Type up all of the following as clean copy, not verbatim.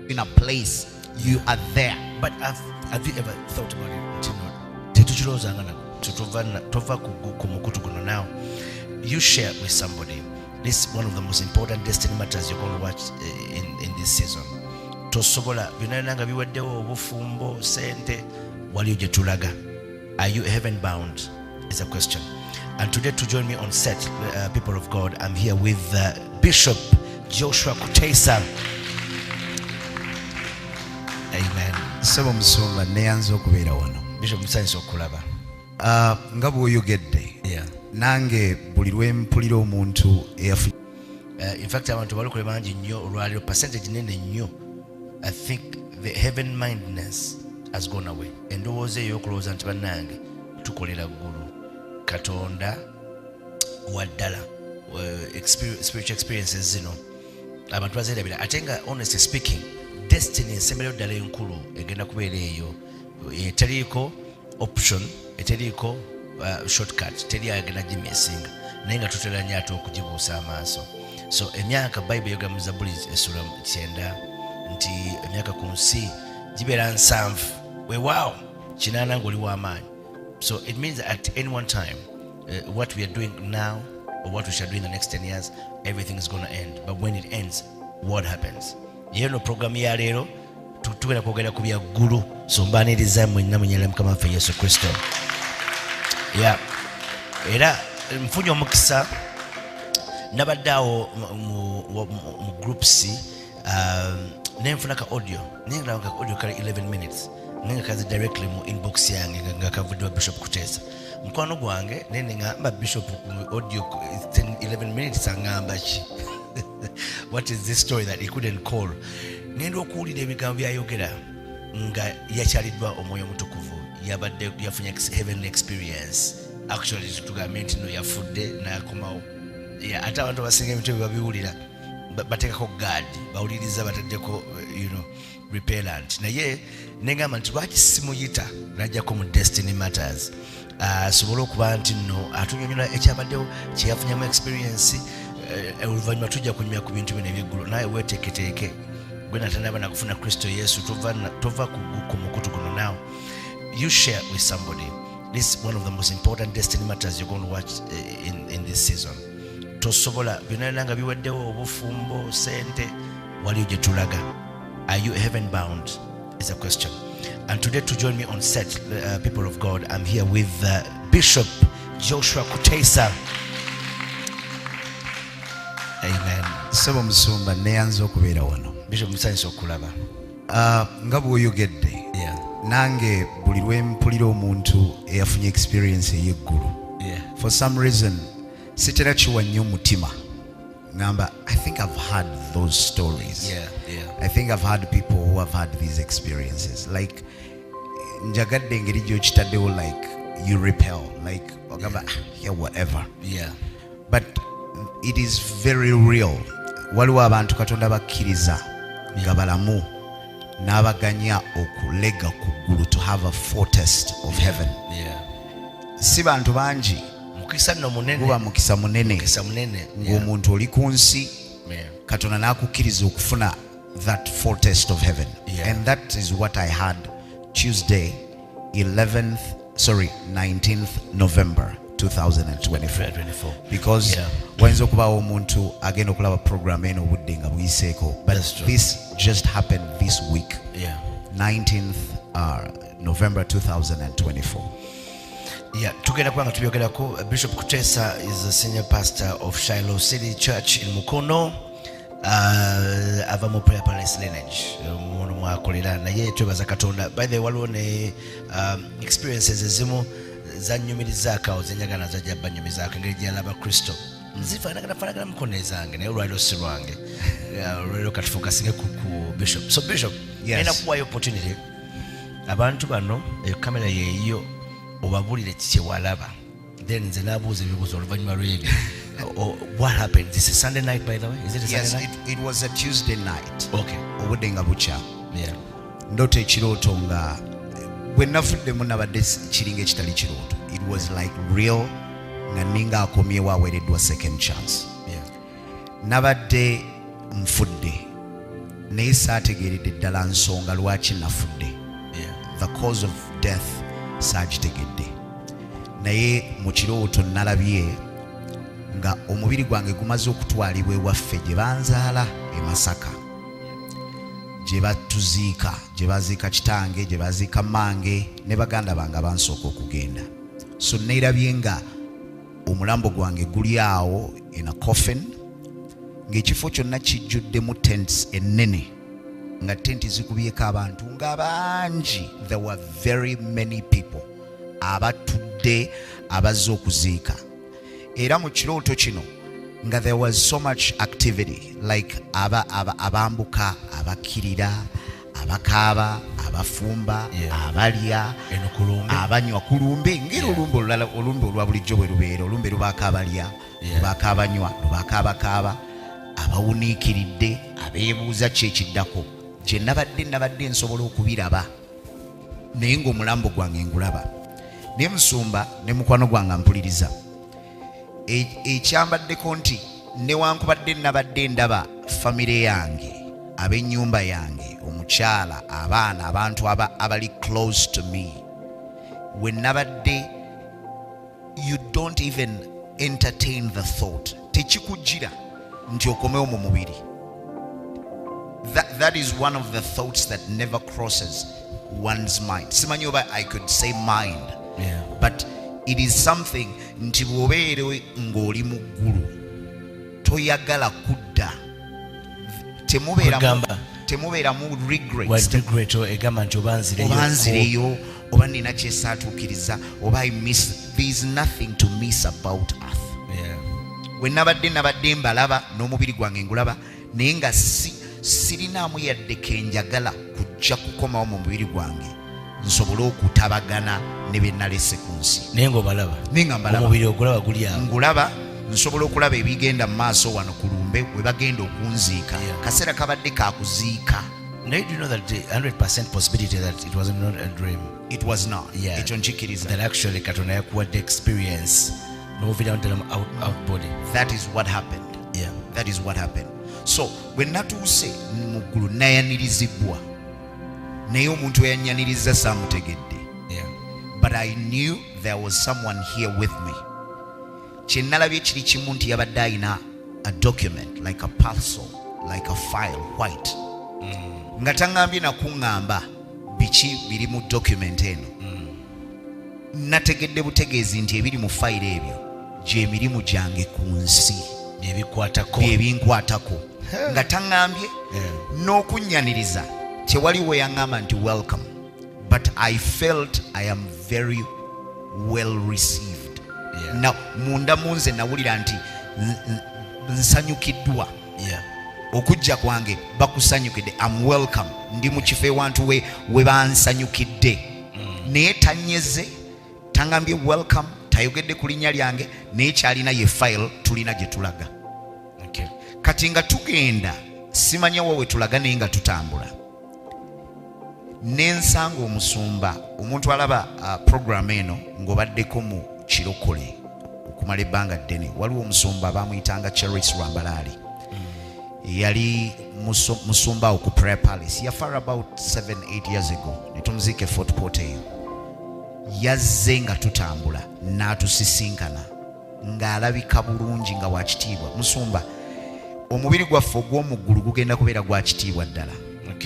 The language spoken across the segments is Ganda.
in a place, you are there. But have you ever thought about it? Tetuchirozanga tova ku mukutu guno. Now you share with somebody. This is one of the most important destiny matters you're going to watch in this season. Tosobola binananga biwaddewo obufumbo sente wali uje tulaga. Are you heaven bound? Is a question. And today to join me on set, people of God, I'm here with Bishop Joshua Kuteesa. Amen. Sabo musumba neyanza okubeera wano. Bishop musanyisa okulaba. Nga bw'oyogedde. Yeah. Nange buli lwe mpulira omuntu in fact abantu balokole bangi nnyo olwaliro percentage nene nnyo. I think the heaven mindedness has gone away. Endowooza ey'okulowooza nti bannange tukolera ggulu Katonda waddala spiritual experiences zino abantu bazirabira ate nga honestly speaking destiny ensembereyo ddala enkulu egenda kubeera eyo eteriiko option eteriiko shortcut teri agenda gimiesinga naye nga tutera nnyo ate okugibuusa amaaso. So emyaka Bible yoga mu Zabbuli essula 9 nti emyaka ku nsi gibeera 7 weewaawo 8 ng'oli w'amaanyi. So it means that at any one time what we are doing now or what we shall do in the next 10 years, everything is going to end. But when it ends, what happens? No program ya lero tugenda kwogera ku bya ggulu. So mbaaniriza mwenna munyala Mukama waffe Yesu Kristo. Yeah. Era mfunye omukisa nabadde awo mu groups nenfuna ka audio nenga ka audio kali 11 minutes nenga kazi directly mu inbox yange nga kavudde wa Bishop Kuteesa mukwano gwange nene ngamba Bishop audio 11 minutes angamba ki what is this story that he couldn't call nendo okuwulira ebigambo byayogera nga yakyaliddwa omwoyo mutukuvu yabadde yafunye heavenly experience actually tugambe nti no yafudde n'akomawo ate abantu abasinga emitwe babiwulira bateekako gaadi bawuliriza bataddeko repellent naye negamba nti lwaki simuyita najjako mu destiny matters asobole okuba nti nno atunyonyola ekyabaddewo kyeyafunyamu experience oluvannyuma tujja kunyumya ku bintu bino ebyeggulu naye weeteeketeeke gwe natanaba nakufuna Kristo Yesu tova ku mukutu guno. Now you share with somebody. This is one of the most important destiny matters you're going to watch in this season. Tosobola binananga biwaddewo obufumbo sente wali uje tulaga. Are you heaven bound? Is a question. And today to join me on set, people of God, I'm here with Bishop Joshua Kuteesa. Amen. Sabo musumba neyanza okubeera wano. Bishop musanyisa okulaba. Nga bw'oyogedde. Yeah. Nange buli lwe mpulira omuntu eyafunye experience ey'eggulu. Yeah. For some reason sitera kiwa nnyo mutima ngamba I think I've heard those stories. Yeah. I think I've heard people who have had these experiences. Like njagadde engeri gy'okitaddewo like you repel like ogamba yeah whatever. Yeah. But it is very real. Waliwo abantu Katonda bakkiriza nga balamu n'abaganya okulega ku ggulu to have a foretaste of heaven. Yeah. Si bantu bangi mukisa no munene guba mukisa munene ng'omuntu oli ku nsi Katonda n'akukkiriza okufuna that foretaste of heaven. Yeah. And that is what I had Tuesday 19th November 2024 because wayinza okubaawo omuntu agenda okulaba program eno obudde nga buyiseeko but this just happened this week. 19th November 2024. Yeah, tugenda kubanga tubyogerako. Bishop Kuteesa is the senior pastor of Shiloh City Church in Mukono. Ava mu prayer palace lineage muno mwakolera naye twebaza Katonda. By the way, waliwo ne experiences ezimu zanyumirizaako awo zenyagala zajja banyumizaako engeri gyalaba Kristo nzifaanagana mukono ezange naye olwaliro si lwange olwaliro katufukasinge ku Bishop. So Bishop, ena kuwayo opportunity abantu bano eyo kamera yeeyo obabulire kiki walaba then nze nabuuza ebibuuzo oluvannyuma lw'ebyo. What happened? This is Sunday night, by the way? Is it a Sunday night? It was a Tuesday night. Okay. Obudde nga bukya. Yeah. Ndoto ekirooto nga bwe nafuddemu nabadde kiringa ekitali kirooto. It was like real nga ninga akomyewo aweereddwa second chance. Yeah. Nabadde nfudde naye saategeeredde ddala nsonga lwaki nafudde. The cause of death saagitegedde, naye mu kirooto nalabye nga omubiri gwange gumaze okutwalibwa ewaffe gye banzaala e Masaka, gye batuziika, gye baziika kitange, gye baziika mmange ne baganda bange abansooka okugenda. So neerabye nga omulambo gwange guli awo in a coffin, ng'ekifo kyonna kijjuddemu tents ennene, nga tenti zikubyeko abantu nga bangi. There were very many people abatudde abazze okuziika. Era mu kirooto kino nga there was so much activity, like abambuka, abakirira, abakaaba, abafumba, abalya, abanywa ku lumbe, ngeri olumbe olulala, olumbe olwa bulijjo bwe lubeera, olumbe lubaako abalya, lubaako abanywa, lubaako abakaaba, abawuniikiridde, abeebuuza ki ekiddako. Gye nabadde nsobola okubiraba, naye ng'omulambo gwange ngulaba. Ne Musumba ne mukwano gwange mpuliriza ekyambaddeko nti newankubadde nabadde ndaba famire yange, ab'ennyumba yange, omukyala, abaana, abantu abali close to me, when nabadde, you don't even entertain the thought, tekikujjira nti okomewo mu mubiri. That is one of the thoughts that never crosses one's mind. Simanyi oba I could say mind, but it is something nti bw'obeere ng'oli mu ggulu toyagala kudda, temubeeramu regrets, egamba nti oba nzireyo, oba nina kyesaatuukiriza, oba I miss. There is nothing to miss about earth. We nabadde mbalaba n'omubiri gwange ngulaba, naye nga sirinaamu yadde kenjagala kujja kukomawo mu mubiri gwange nsobole okutabagana ne be nalese ku nsi. Naye ng'obalaba, omubiri ogulaba guli awo, ngulaba, nsobola okulaba ebigenda mu maaso wano ku lumbe we bagenda okunziika. Kaseera kabadde kakuziika. Now you do know that the 100% possibility that it was not a dream. It was not. Ekyo nkikiriza. That actually Katonda yakuwadde experience n'ovira ntalamu out body. That is what happened. That is what happened. So bwe natuuse mu ggulu nayanirizibwa, naye omuntu eyanyaniriza saamutegedde. But I knew there was someone here with me. Kye nalabye kiri kimu nti yabadde alina a document, like a parcel, like a file, white. Nga taŋŋambye nakuŋŋamba biki biri mu document eno. Nategedde butegeezi nti ebiri mu fayiro ebyo gy'emirimu gyange ku nsi, byebinkwatako. Nga taŋŋambye n'okunnyaniriza tewali we yaŋŋamba nti welcome, but I felt I am very well received. Now munda munze nawulira nti nsanyukiddwa. Okujja kwange bakusanyukidde, I'm welcome, ndi mu kifo ewantu we bansanyukidde. Naye tanyeze, taŋŋambye welcome, tayogedde ku linnya lyange, naye kyalina ye file tulina gye tulaga. Kati nga tugenda, simanya wa we tulaga, naye nga tutambula, n'ensanga Omusumba, omuntu alaba program eno ng'obaddeko mu kirokole okumala ebbanga ddene. Waliwo Omusumba bamuyitanga Cheris Rwambalaali, yali musumba oku Prayer Palace, yafa about 7-8 years ago, ne tumuziika Fort Portal eyo. Yazze nga tutambula n'atusisinkana ng'alabika bulungi nga wa kitiibwa. Musumba, omubiri gwaffe ogw'omu ggulu gugenda kubeera gwa kitiibwa ddala.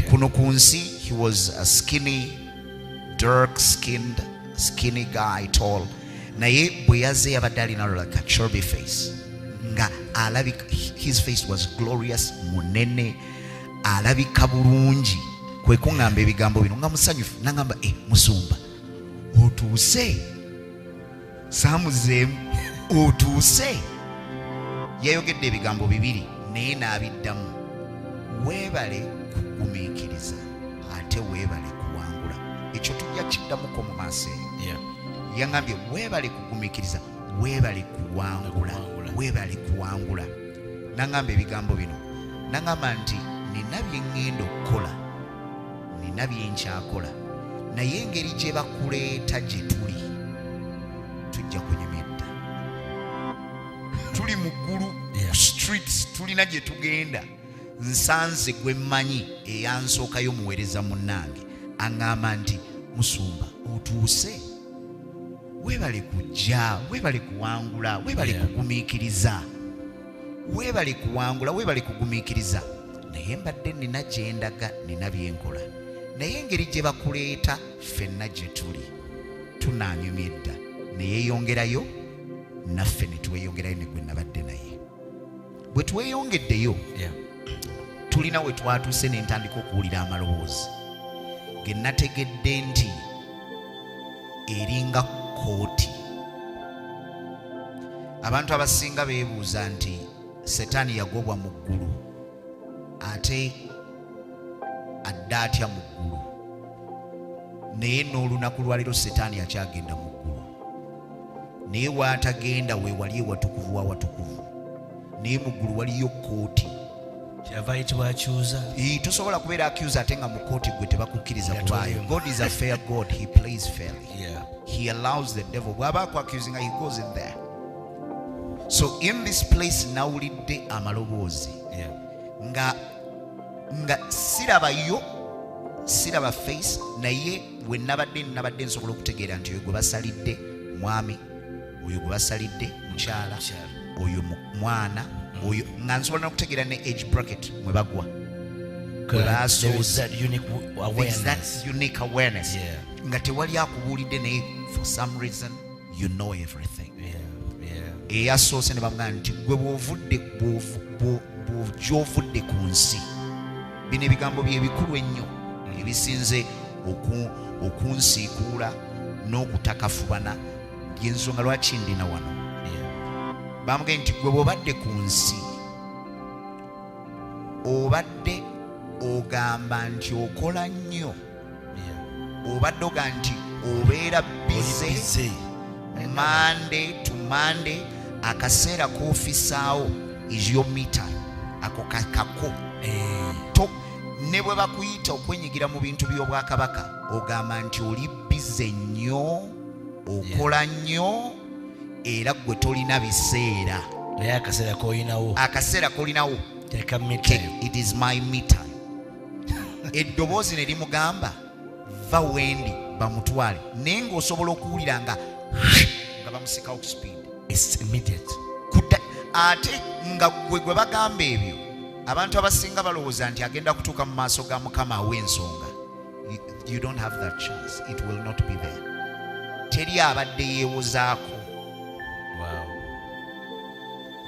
Kuno ku nsi he was a skinny, dark skinned, skinny guy, tall, naye bwe yazze yabadde alina like a chubby face, nga alabika, his face was glorious, munene, alabika bulungi. Kwe kuŋŋamba ebigambo bino nga musanyufu, naŋŋamba Musumba, otuuse? Saamuzeemu, otuuse? Yayogedde ebigambo bibiri naye n'abiddamu. Weebale kugumiikiriza ate weebale kuwangula. Ekyo tujja kiddamuko mu maaso eyo. Yaŋŋambye weebale kugumiikiriza, weebale kuwangula, weebale kuwangula. Naŋŋamba ebigambo bino, naŋŋamba nti nina bye ŋŋenda okukola, nina bye nkyakola, naye engeri gye bakuleeta gye tuli tujja kunyumidda. Tuli mu ggulu, streets tulina gye tugenda, nsanze gwe mmanyi eyansookayo muweereza munnange aŋŋamba nti Musumba otuuse, weebale kujja, weebale kuwangula, weebale kugumiikiriza, weebale kuwangula, weebale kugumiikiriza. Naye mbadde nina gye ndaga, nina bye nkola, naye engeri gye bakuleeta ffenna gye tuli tunaanyumya edda ne yeeyongerayo, naffe ne tweyongerayo ne gwe nabadde naye. Bwe tweyongeddeyo tulina we twatuuse ne ntandika okuwulira amaloboozi ge nategedde nti eringa kooti. Abantu abasinga beebuuza nti Setaani yagobwa mu ggulu ate adda atya mu ggulu, naye n'olunaku lwaliro Setaani akyagenda mu ggulu, naye waatagenda we wali ewatukuvu w'awatukuvu, naye mu ggulu waliyo kooti. kyava ayitibwa akyuza. Tosobola kubeera accused ate nga mu kooti gwe tebakukkiriza kubaayo. God is a fair God. He plays fairly. He allows the devil. Bw'aba accusing, he goes in there. So in this place nawulidde amaloboozi nga siraba face, naye we nabadde nsobola okutegeera nti oyo gwe basalidde mwami, oyo gwe basalidde mukyala, oyo mwana, oyo nga nsobola n'okutegeera ne age bracket mwe bagwa. There is that unique awareness. Nga tewali akubuulidde naye for some reason you know everything. Eyasoose ne bamugamba nti gwe bw'ovudde ku nsi. Bino ebigambo bye bikulu ennyo ebisinze okunsiikuula n'okutakafubana, y'ensonga lwaki ndina wano. Bamugamba nti gwe bw'obadde ku nsi obadde ogamba nti okola nnyo, obadde ogamba nti obeera busy Monday to Monday, akaseera k'ofisaawo is your me time. Ako kakako ne bwe bakuyita okwenyigira mu bintu by'obwakabaka ogamba nti oli busy nnyo, okola nnyo, era gwe tolina biseera. Naye akaseera k'olinawo it is my me time. Eddoboozi ne limugamba va wendi bamutwale, naye ng'osobola okuwulira nga bamusika off speed. It's immediate. Ate nga gwe bagamba ebyo, abantu abasinga balowooza nti agenda kutuuka mu maaso ga Mukama aw'ensonga. You don't have that chance. It will not be there. Teri abadde yeewozaako.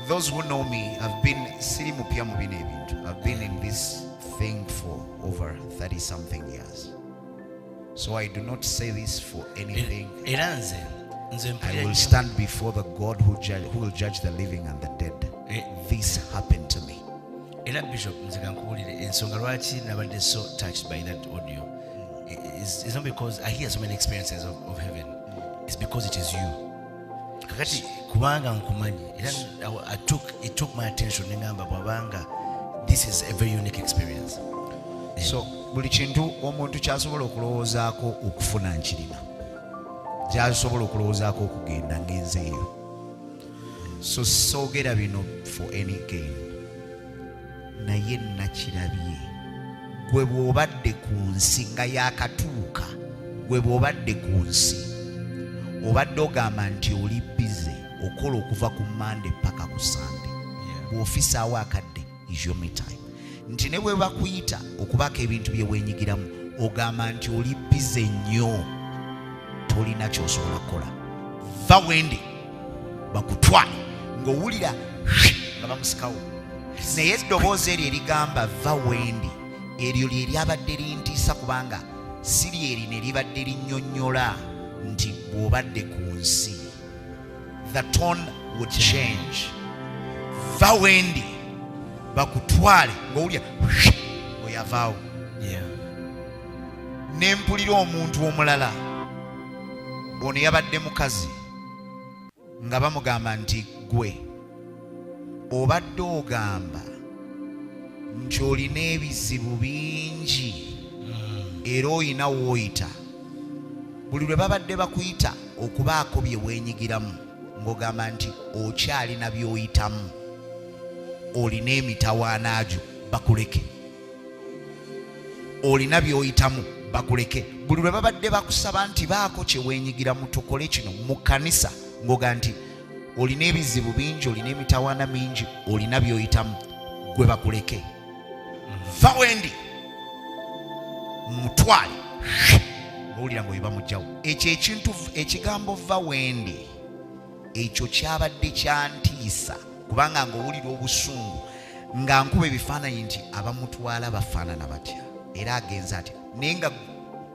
Those who know me have been siri mupya mu bino ebintu. I've been in this thing for over 30 something years. So I do not say this for anything. I will stand before the God who will judge the living and the dead. This happened to me. Era Bishop, ensonga lwaki nabadde so touched by that audio is not because I hear so many experiences of heaven. It's because it is you. Kakati kubanga nkumanyi, it took my attention nengamba bwabanga this is a very unique experience. So buli kintu omuntu kyasobola okulowoozaako okufuna nkirina, kyasobola okulowoozaako okugenda ngenzeeyo. So soogera bino for any gain, naye nakirabye. Gwe bw'obadde ku nsi nga yaakatuuka, gwe bw'obadde ku nsi obadde ogamba nti oli bize okola okuva ku Monday paka ku Sunday, bw'ofisaawo akadde is your me time. Nti ne bwe bakuyita okubaako ebintu bye weenyigiramu ogamba nti oli bize nnyo, tolina ky'osobola kukola. Va wendi bakutwale, ng'owulira nga bamusikawo. Naye eddoboozi eryo erigamba va wendi, eryo lye lyabadde lintiisa, kubanga si lyerino eribadde linnyonnyola nti bw'obadde ku nsi the tone would change. Va wendi bakutwale, ng'owulira oyavaawo. Ne mpulira omuntu omulala, ono yabadde mukazi, nga bamugamba nti gwe obadde ogamba nti olina ebizibu bingi era oyina w'oyita. Buli lwe babadde bakuyita okubaako bye weenyigiramu ng'ogamba nti okyalina by'oyitamu, olina emitawaana gyo, bakuleke. Olina by'oyitamu bakuleke. Buli lwe babadde bakusaba nti baako kye weenyigira mu tukole kino mu kkanisa ng'oga nti olina ebizibu bingi, olina emitawaana mingi, olina by'oyitamu, gwe bakuleke. Va wendi mutwale ng'owulira ng'oyiba mujjawo. Ekyo ekintu, ekigambo va wendi, ekyo kyabadde kyantiisa kubanga ng'owulira obusungu nga nkuba ebifaananyi nti abamutwala bafaanana batya era agenza atya, naye nga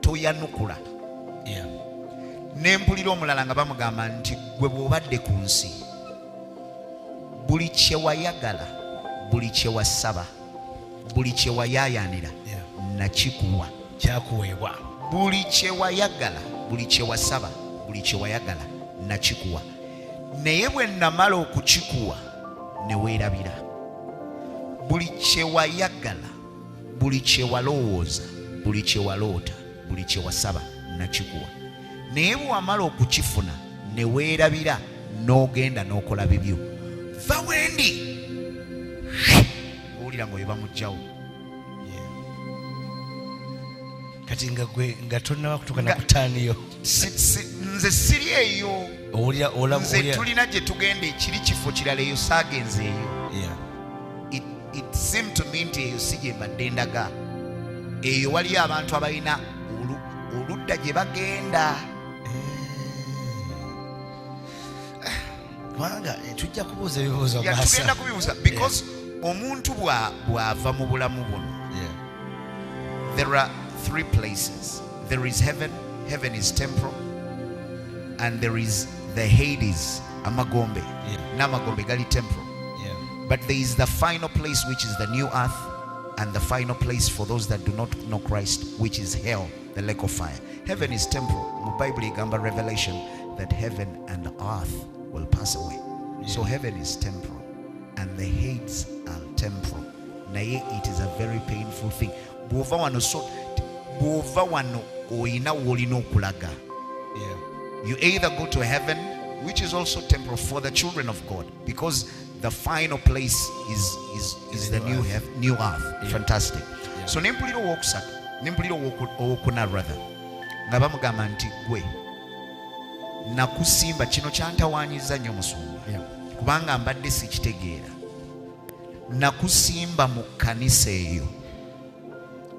toyanukula. Nempulira omulala nga bamugamba nti gwe bw'obadde ku nsi, buli kye wayagala, buli kye wasaba, buli kye wayaayaanira nakikuwa, kyakuweebwa. buli kye wayagala, buli kye wasaba, buli kye wayagala nakikuwa. Naye bwe namala okukikuwa ne weerabira. Buli kye wayagala, buli kye walowooza, buli kye waloota, buli kye wasaba nakikuwa. Naye bwe wamala okukifuna ne weerabira n'ogenda n'okola bibyo, va wendi owulira ng'oyeba mujjawo. Kati nga tonnaba kutuuka na kutaaniyo. Nze siri eyo. Nze tulina gye tugenda, ekiri kifo kirala eyo saagenze eyo. It seemed to me nti eyo si gye mbadde ndaga. Eyo waliyo abantu abalina oludda gye bagenda. Kubanga tujja kubuuza ebibuuzo tugenda kubibuuza because omuntu bw'ava mu bulamu buno, there are three places. There is heaven. Heaven is temporal. And there is the Hades, amagombe. N'amagombe gali temporal. But there is the final place, which is the new earth, and the final place for those that do not know Christ, which is hell, the lake of fire. Heaven is temporal. Mu Bible igamba Revelation that heaven and earth will pass away. So heaven is temporal and the Hades are temporal. Naye it is a very painful thing. Bw'ova wano oyina w'olina okulaga. You either go to heaven, which is also temporal for the children of God, because the final place is the new earth. Fantastic. So nempulira owokusatu, nempulira owokuna rather, nga bamugamba nti gwe nakusimba. Kino kyantawaanyiza nnyo Musumba kubanga mbadde sikitegeera. Nakusimba mu kkanisa eyo,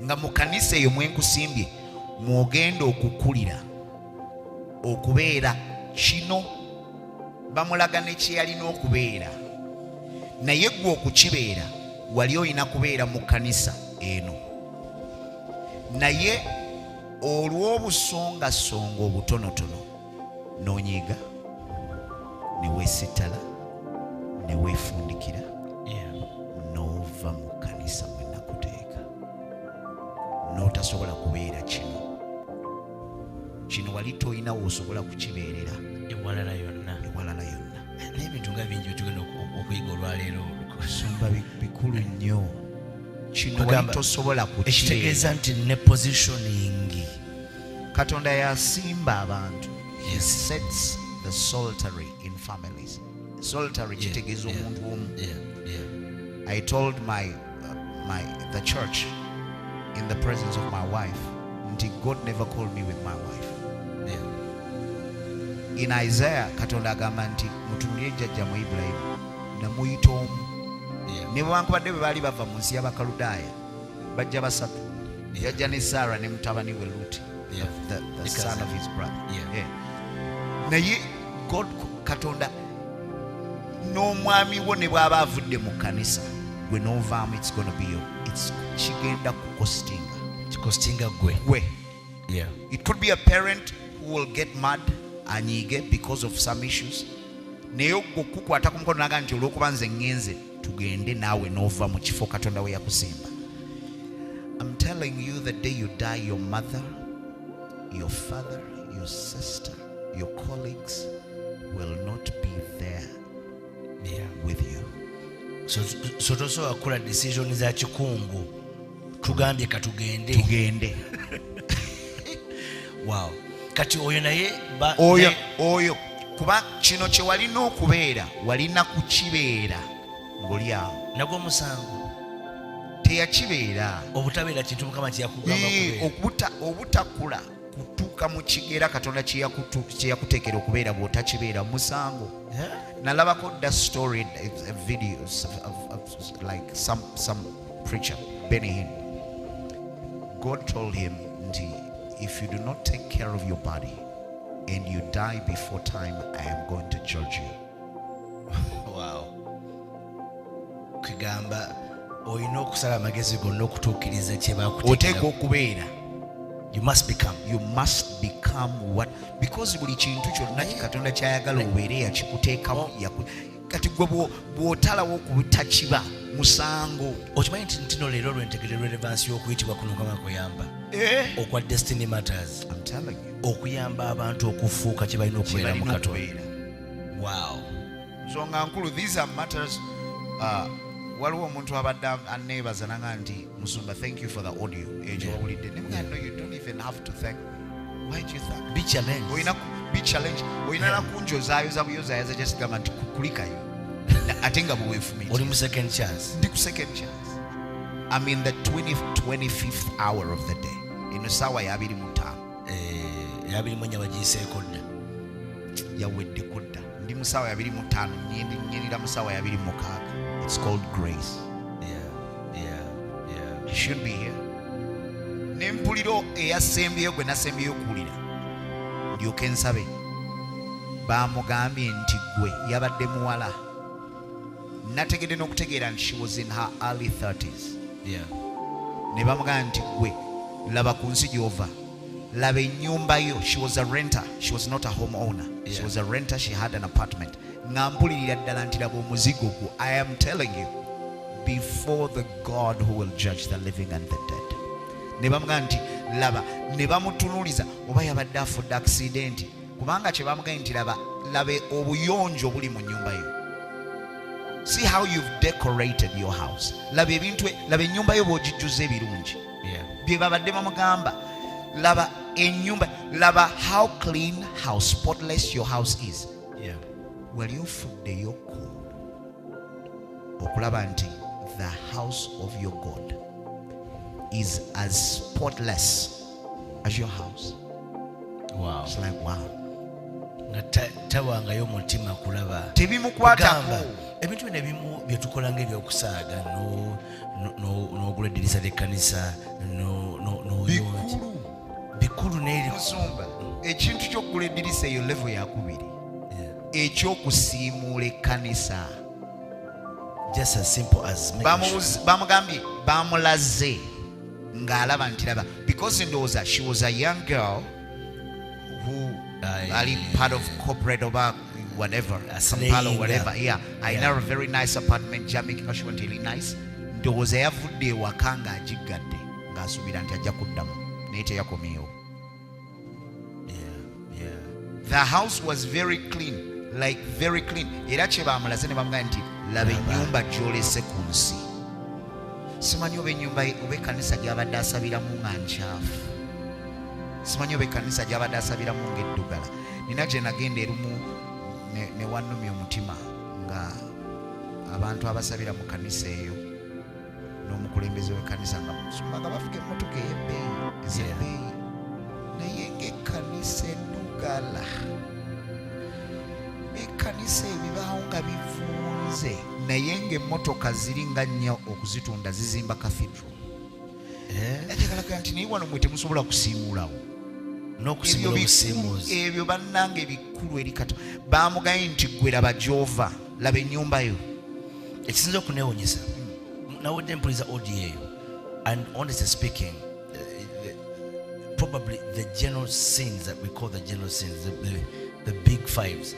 nga mu kkanisa eyo mwenkusimbye mwogenda okukulira okubeera kino. Bamulaga ne kye yalina okubeera, naye gwe okukibeera wali olina kubeera mu kkanisa eno. Naye olw'obusongasonga obutonotono n'onyiiga ne weesittala ne weefundikira n'ova mu kkanisa mwe nakuteeka, n'otasobola kubeera kino wali toyina w'osobola kukibeerera ewalala yonna. N'ebintu nga bingi byetugenda okuyiga olwaleero Musumba bikulu nnyo. Kino wali tosobola kukibeera. Ekitegeeza nti ne positioning Katonda yasimba abantu. He sets the solitary in families. Solitary kitegeeza omuntu omu. I told the church in the presence of my wife, nti God never called me with my wife. In Isaiah, Katonda agamba nti mutunulire jjajja mu Ibrahimu namuyita omu. Ne bwankubadde bwe baali bava mu nsi y'Abakaludaaya bajja basatu, jjajja ne Sarah ne mutabani we Luti, the son of his brother. Naye God, Katonda n'omwami wo ne bw'aba avudde mu kkanisa gwe n'ovaamu, it's gonna be kigenda kukostinga gwe. It could be a parent who will get mad, anyiige because of some issues. Naye okukukwata ku mukono naga nti olw'okuba nze ngenze tugende naawe n'ova mu kifo Katonda we yakusimba. I'm telling you, the day you die, your mother, your father, your sister, your colleagues will not be there with you. So tosobola kukola decision za kikungu tugambye katugende. Wow. Kati oyo naye oyo kuba kino kye walina okubeera walina kukibeera ng'oli awo. Nagwo musango. teyakibeera obutabeera kintu mukama kyeyakugamba kubeera obutakula kutuuka mu kigera katonda kyeyakuteekera okubeera bw'otakibeera musango. Nalabako that story, a video of like some preacher, Benny Hinn. God told him, if you do not take care of your body and you die before time, I am going to judge you. Wow. Kigamba oyina okusala amagezi gonna okutuukiriza kye oteeka okubeera. You must become what, because buli kintu kyonna katonda kyayagala obeere yakikuteekamu. Kati gwe bw'otalawo okubutakiba musango. Okimanyi nti no leero lwentegerera relevance y'okuyitibwa kuno kama kuyamba okwa Destiny Matters. I'm telling you, okuyamba abantu okufuuka kye balina okubeera mu Katonda. Wow. Nsonga nkulu, these are matters. Waliwo omuntu abadde aneebaza nanga nti Musumba, thank you for the audio ekyo wawulidde. No, you don't even have to thank. Why do you thank? Be challenged. Oyina nakunjozaayoza buyozaayoza just gamba nti kulikayo ate nga bweweefumita. Oli mu second chance. Ndi ku second chance. I'm in the 25th hour of the day. Eno saawa ya 25. Ya 24 bagiyiseeko dda. Yawedde kudda. Ndi mu saawa ya 25 nyirira mu saawa ya 26. It's called grace. Yeah. You should be here. Nempuliro eyasembyeyo gwe nasembyeyo okuwulira ndyoke nsabe. Bamugambye nti gwe yabadde muwala. Nategedde n'okutegeera nti she was in her early 30s. Ne bamugambye nti gwe laba ku nsi gy'ova, laba ennyumba yo. She was a renter. She was not a homeowner. She was a renter. She had an apartment. Nga mpulirira ddala nti laba omuzigo gwo. I am telling you, before the God who will judge the living and the dead. Ne bamugamba nti laba, ne bamutunuuliza oba yabadde afudde accident, kubanga kye bamugamba nti laba obuyonjo buli mu nnyumba yo. See how you've decorated your house. Laba ebintu, laba ennyumba yo bw'ogijjuza ebirungi. Bye babadde bamugamba. Laba ennyumba, laba how clean, how spotless your house is. Wali ofuddeyo okulaba nti the house of your God is as spotless as your house. Wow. It's like, wow. Tawangayo mutima kulaba tebimukwatako ebintu ebimu byetukola ng'ebyokusaaga n'ogula eddirisa ly'ekkanisa bikulu Musumba, ekintu ky'okugula eddirisa eyo level yakubiri, ekyokusiimuula ekkanisa. Just as simple as bamugambye bamulaze ng'alaba nti laba, because ndowooza she was a young girl who ali part of corporate or whatever, Kampala or whatever. I know a very nice apartment, Jamaica, she went really nice. Ndowooza yavudde ewaka ng'agiggadde ng'asuubira nti ajja kuddamu naye teyakomyewo. The house was very clean, like very clean. Era kye bamulaze ne bamugamba nti laba ennyumba gy'olese ku nsi. Simanyi oba ennyumba oba ekkanisa gy'abadde asabiramu nga nkyafu. Simanyi oba ekkanisa gy'abadde asabiramu ng'eddugala. Nina gye nagenda erumu ne wannumya omutima nga abantu abasabira mu kkanisa eyo n'omukulembeze w'ekkanisa nga Musumba nga bafuga emmotoka ey'ebbeeyi ez'ebbeeyi, naye ng'ekkanisa eddugala, ekkanisa ebibaawo nga bivunze, naye ng'emmotoka ziri nga nnya okuzitunda zizimba cathedral. Nakigalaga nti naye wano mwe temusobola kusiimuulawo n'okusiimula obusiimuuzi. Ebyo bannange ebikulu eri Katonda. Bamugambye nti gwe laba gy'ova, laba ennyumba yo. Ekisinza okuneewuunyisa nawudde mpuliriza audio eyo, and honestly speaking, probably the general sins that we call the general sins, the big fives,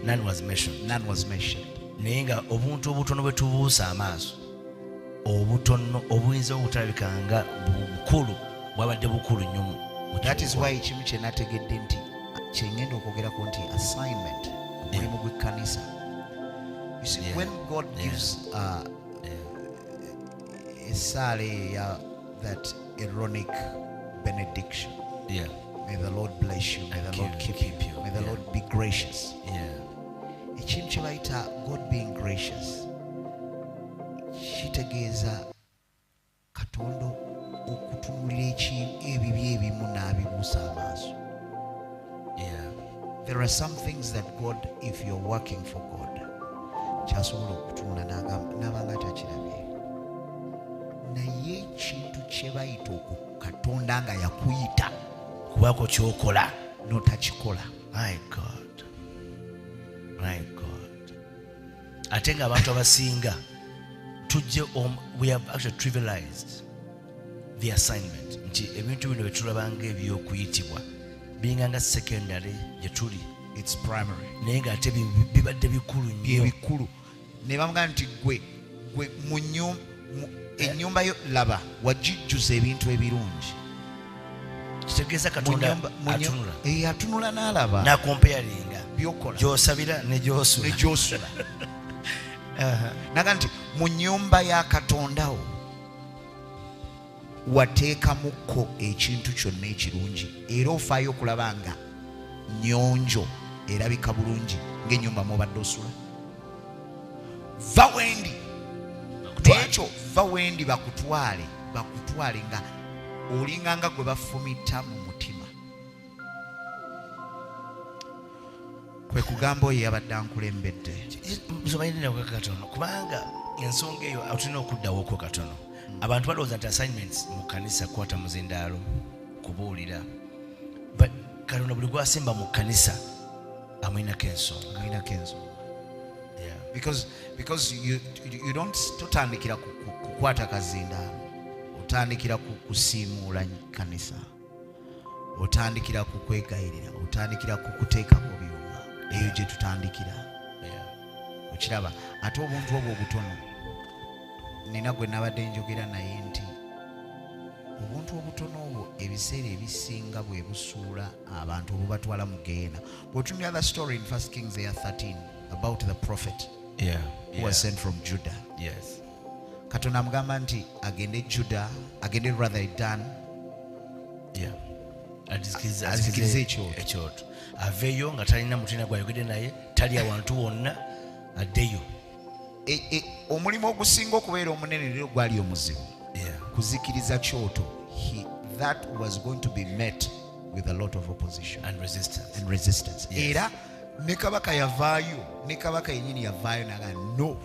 none was mentioned. Naye nga obuntu obutono bwe tubuusa amaaso, obutono obuyinza obutalabika nga bukulu bwabadde bukulu nnyo. That is why ekimu kye nategedde nti kyengenda okwogerako nti assignment omulimu gw'ekkanisa. You see, when God gives esale that ironic benediction, may the Lord bless you, may the Lord keep you, may the Lord be gracious. Ekintu kye bayita God being gracious kitegeeza katonda okutunulira ebibi ebimu n'abibuusa amaaso. There are some things that God, if you're working for God, kyasobola okutunula n'abanga takirabye. Naye ekintu kye bayita katonda nga yakuyita kubako kyokola n'otakikola. My God. Ate nga abantu abasinga we have actually trivialized the assignment nti ebintu bino byetulabanga ebyokuyitibwa binganga secondary gye tuli. It's primary. Naye nga ate bibadde bikulu nnyo. Bikulu. Ne bamugamba nti gwe mu ennyumba yo laba wagijjuza ebintu ebirungi. Kitegeeza Katonda atunula. Atunula n'alaba. N'akompeyaringa byokola. Gy'osabira ne gy'osula. Naga nti mu nnyumba ya Katonda wo wateekamukko ekintu kyonna ekirungi era ofaayo okulaba nga nnyonjo erabika bulungi ng'ennyumba mw'obadde osula. Va wendi ekyo, va wendi bakutwale nga olinganga gwe bafumita mu mutima. Kwe kugamba oyo yabadde ankulembedde. Nsomayinako katono kubanga ensonga eyo tulina okuddawo katono. Abantu balowooza nti assignments mu kanisa kwata muzindaalo kubuulira, but Katonda buli gwasimba mu kanisa amwinako ensonga. Because you don't totandikira kukwata kazindaalo, otandikira kusiimuula kanisa, otandikira kukwegayirira, otandikira kukuteekako byuma. Eyo gye tutandikira. Okiraba ate obuntu obwo obutono nina gwe nabadde njogera naye nti obuntu obutono obwo ebiseera ebisinga bwe busuula abantu obubatwala mu geena. Bw'otunira the story in 1 Kings 13 about the prophet who was sent from Judah. Katonda amugamba nti agende rather Dan azikirize ekyoto, aveeyo nga talina mutina gwayogedde naye, tali awantu wonna, addeyo. Omulimu ogusinga okubeera omunene rero gwali omuzibu. Kuzikiriza kyoto, that was going to be met with a lot of opposition and resistance. Era ne kabaka yavaayo, ne kabaka yennyini yavaayo naga no.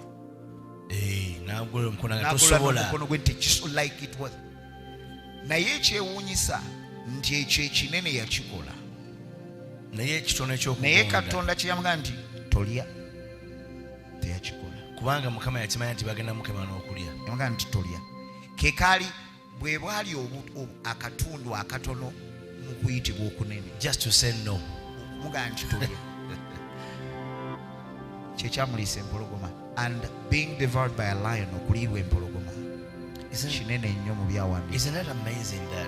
N'agula omukono nga tosobola. Like it was. Naye ekyewuunyisa nti ekyo ekinene yakikola. Naye ekitono ekyokugonda. Naye Katonda kye yamugamba nti tolya, teyakikola. Kubanga Mukama yakimanya nti bagenda mukema n'okulya. Yamugamba nti tolya. Ke kaali bwe bwali akatundu akatono mu kuyitibwa okunene. Just to say no. Mugamba nti tolya. Kye kyamuliisa empologoma. And being devoured by a lion, okuliibwa empologoma. Kinene nnyo mu byawandiika. Isn't it amazing that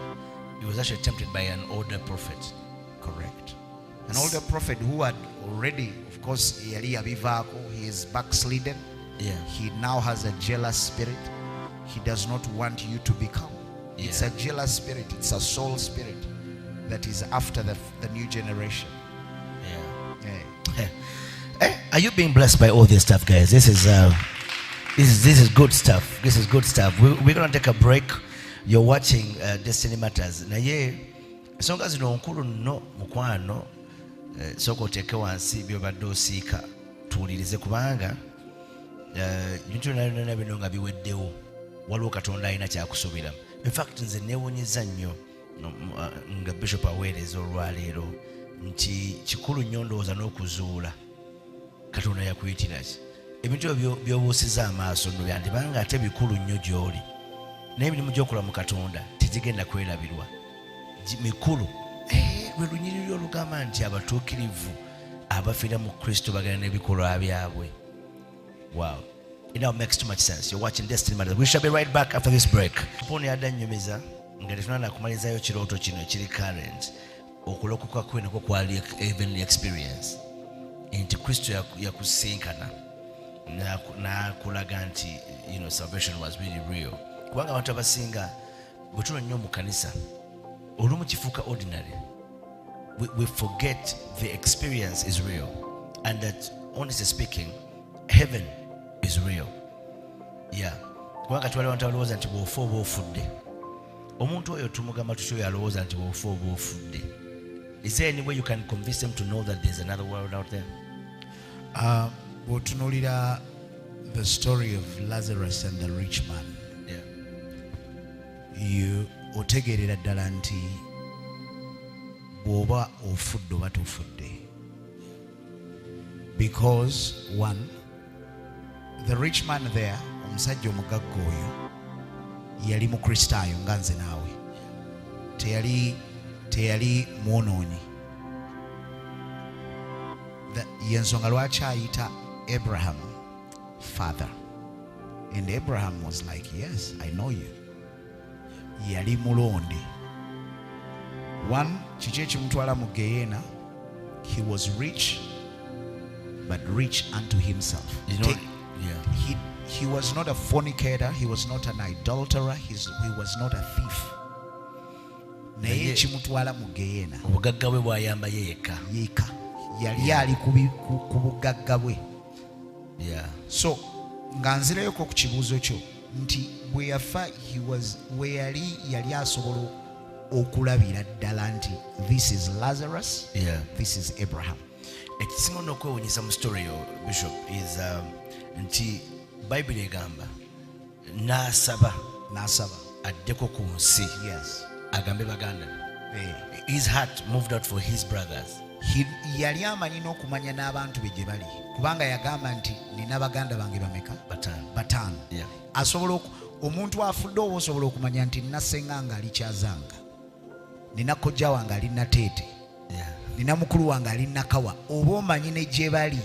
he was actually tempted by an older prophet? Correct. An older prophet who had already, of course, yali yabivaako, he is backslidden. He now has a jealous spirit. He does not want you to become. It's a jealous spirit. It's a soul spirit that is after the new generation. Are you being blessed by all this stuff, guys? This is good stuff. This is good stuff. We're going to take a break. You're watching Destiny Matters. Naye ensonga zino nkulu nno mukwano, sooka oteeke wansi by'obadde osiika tuwulirize kubanga ebintu byonna bino nga biweddewo, waliwo Katonda alina kyakusuubiramu. In fact nze neewuunyizza nnyo nga Bishop aweereza olwaleero nti kikulu nnyo ndowooza n'okuzuula Katonda yakuyitira ki. Ebintu ebyo by'obuusiza amaaso nno byandibanga ate bikulu nnyo gy'oli, naye emirimu gy'okola mu Katonda tegigenda kwerabirwa, mikulu. Lwe lunyiriri olugamba nti abatuukirivu abafiira mu Kristo bagenda n'ebikolwa byabwe. Wow. It now makes too much sense. You're watching Destiny Matters. We shall be right back after this break. Poni yadda nnyumiza nga tetunana kumalizaayo kirooto kino ekiri current, okulokoka kwe nakwo kwali heavenly experience. Nti Kristo yakusinkana n'akulaga nti salvation was really real. Kubanga abantu abasinga bwe tuno nnyo mu kanisa olumu kifuuka ordinary. We forget the experience is real and that honestly speaking heaven is real. kubanga kati waliwo abantu abalowooza nti bw'ofa oba ofudde. Omuntu oyo tumugamba tutyo oyo alowooza nti bw'ofa oba ofudde. Is there any way you can convince them to know that there's another world out there? Bw'otunuulira the story of Lazarus and the rich man, otegeerera ddala nti bw'oba ofudde oba tofudde. Because one, the rich man there, omusajja omugagga oyo yali mukristaayo nga nze naawe, teyali mwonoonyi. Yensonga lwaki ayita Abraham father, and Abraham was like, yes, I know you. Yali mulonde. One, kiki ekimutwala mu Geyeena, he was rich, but rich unto himself. He was not a fornicator, he was not an adulterer, he was not a thief. Naye ekimutwala mu Geyeena, obugagga bwe bw'ayamba yeka yali ali ku bugagga bwe. So nga nzirayoko ku kibuuzo kyo nti bwe yafa we yali asobola okulabira ddala nti this is Lazarus, this is Abraham. Ekisinga n'okwewuunyisa mu story yo Bishop is nti Bible egamba n'asaba addeko ku nsi agambe baganda. His heart moved out for his brothers. Yali amanyi n'okumanya n'abantu be gye bali, kubanga yagamba nti nina baganda bange bameka? Bataano. Asobola omuntu afudde oba osobola okumanya nti nina ssenga nga ali Kyazanga, nina kojja wange ali Nateete, nina mukulu wange ali Nakawa. Oba omanyi ne gye bali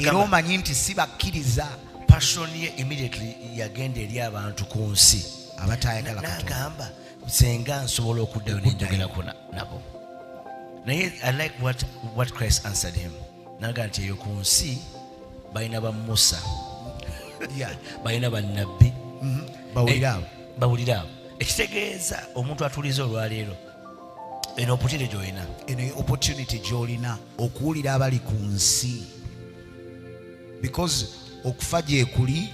era omanyi nti si bakkiriza. Passion ye immediately yagenda eri abantu ku nsi abatayagala Katonda, n'agamba senga nsobola okuddayo nenjogerako nabo. Naye I like what Christ answered him. Naga nti eyo ku nsi balina ba Musa, balina bannabbi, bawulira abo. Ekitegeeza omuntu atuliza olwaleero eno opportunity gy'olina okuwulira abali ku nsi, because okufa gye kuli.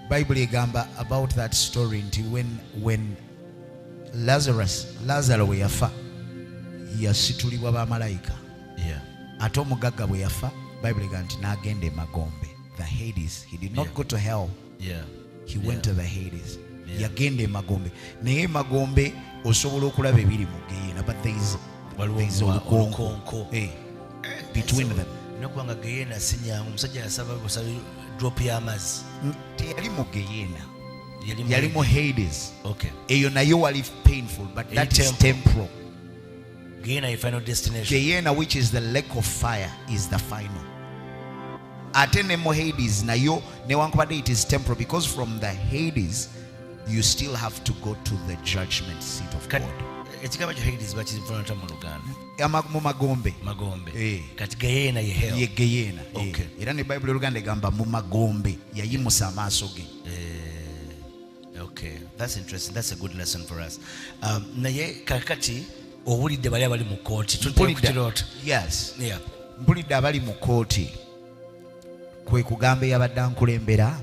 Bible egamba about that story nti when Lazaro we yafa yasitulibwa bamalayika, ate omugagga bwe yafa Bible egamba nti n'agenda emagombe, the Hades. He did not go to hell, he went to the Hades. Yagenda emagombe. Naye emagombe osobola okulaba ebiri mu Geyeena, but there is olukonko between them. Nokubanga Geyeena sinyangu, omusajja yasaba drop y'amazzi. Teyali mu Geyeena, yali mu Hades. Eyo nayo wali painful, but that is temporal. Geyeena is final destination. Geyeena, which is the lake of fire, is the final. Ate ne mu Hades nayo newankubadde it is temporal, because from the Hades you still have to go to the judgment seat of God. Ekigamba kyo Hades bakivunata mu Luganda mu magombe. Kati Geyeena ye hell. Ye Geyeena. Era ne Bible Luganda egamba mu magombe yayimusa amaaso ge. Okay, that's interesting. That's a good lesson for us. Naye kakati owulidde bali abali mu kooti. Yes. Mpulidde abali mu kooti kwe kugamba eyabadde ankulembera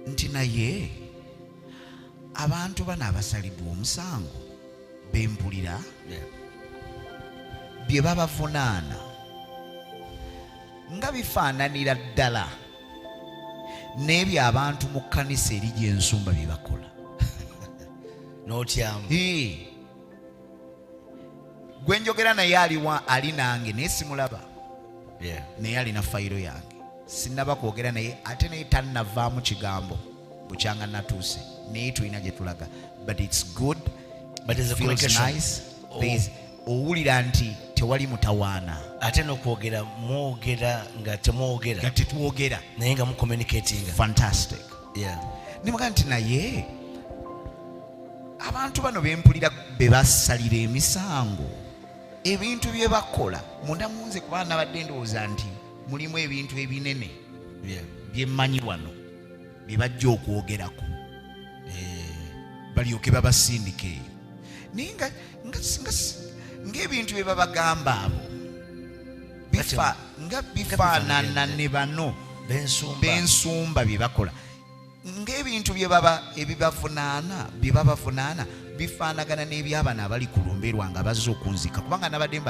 nti naye abantu bano abasaliddwa omusango bempulira bye babavunaana nga bifaananira ddala n'ebyo abantu mu kkanisa eri gy'ensumba bye bakola. N'otyamu. Gwe njogera naye ali nange naye simulaba, naye alina fayiro yange. Sinnaba kwogera naye ate naye tannavaamu kigambo bukyanga natuuse, naye tulina gye tulaga. But it's good, but it feels nice. Owulira nti tewali mutawaana, ate n'okwogera mwogera nga temwogera, nga tetwogera naye nga mucommunicatinga. Fantastic. Nimuga nti naye abantu bano bempulira be basalira emisango, ebintu bye bakola munda munze, kuba nabadde ndowooza nti mulimu ebintu ebinene bye mmanyi wano bye bajja okwogerako balyoke babasindika eyo. Naye ng'ebintu bye babagamba abo nga bifaanana ne bano b'ensumba bye bakola ng'ebintu ebibavunaana bifaanagana n'ebyabana abali ku lumberwa nga bazze okunzika kubanga nabadde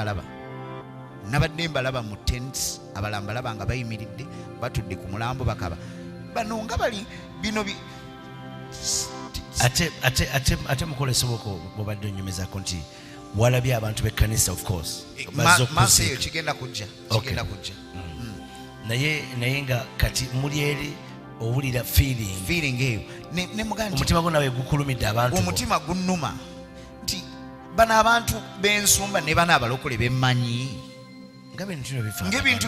mbalaba mu tents abalambalaba nga bayimiridde batudde ku mulambo bakaba bano nga bali bino ate mukola esoboko mubadde onyumizako nti walabye abantu b'ekkanisa of course maaso eyo kigenda kujja naye nga kati muli eri owulira feeling eyo ne muganda omutima gwo nawe gukulumidde abantu omutima gunnuma nti bano abantu b'ensumba ne bano abalokole bemmanyi ng'ebintu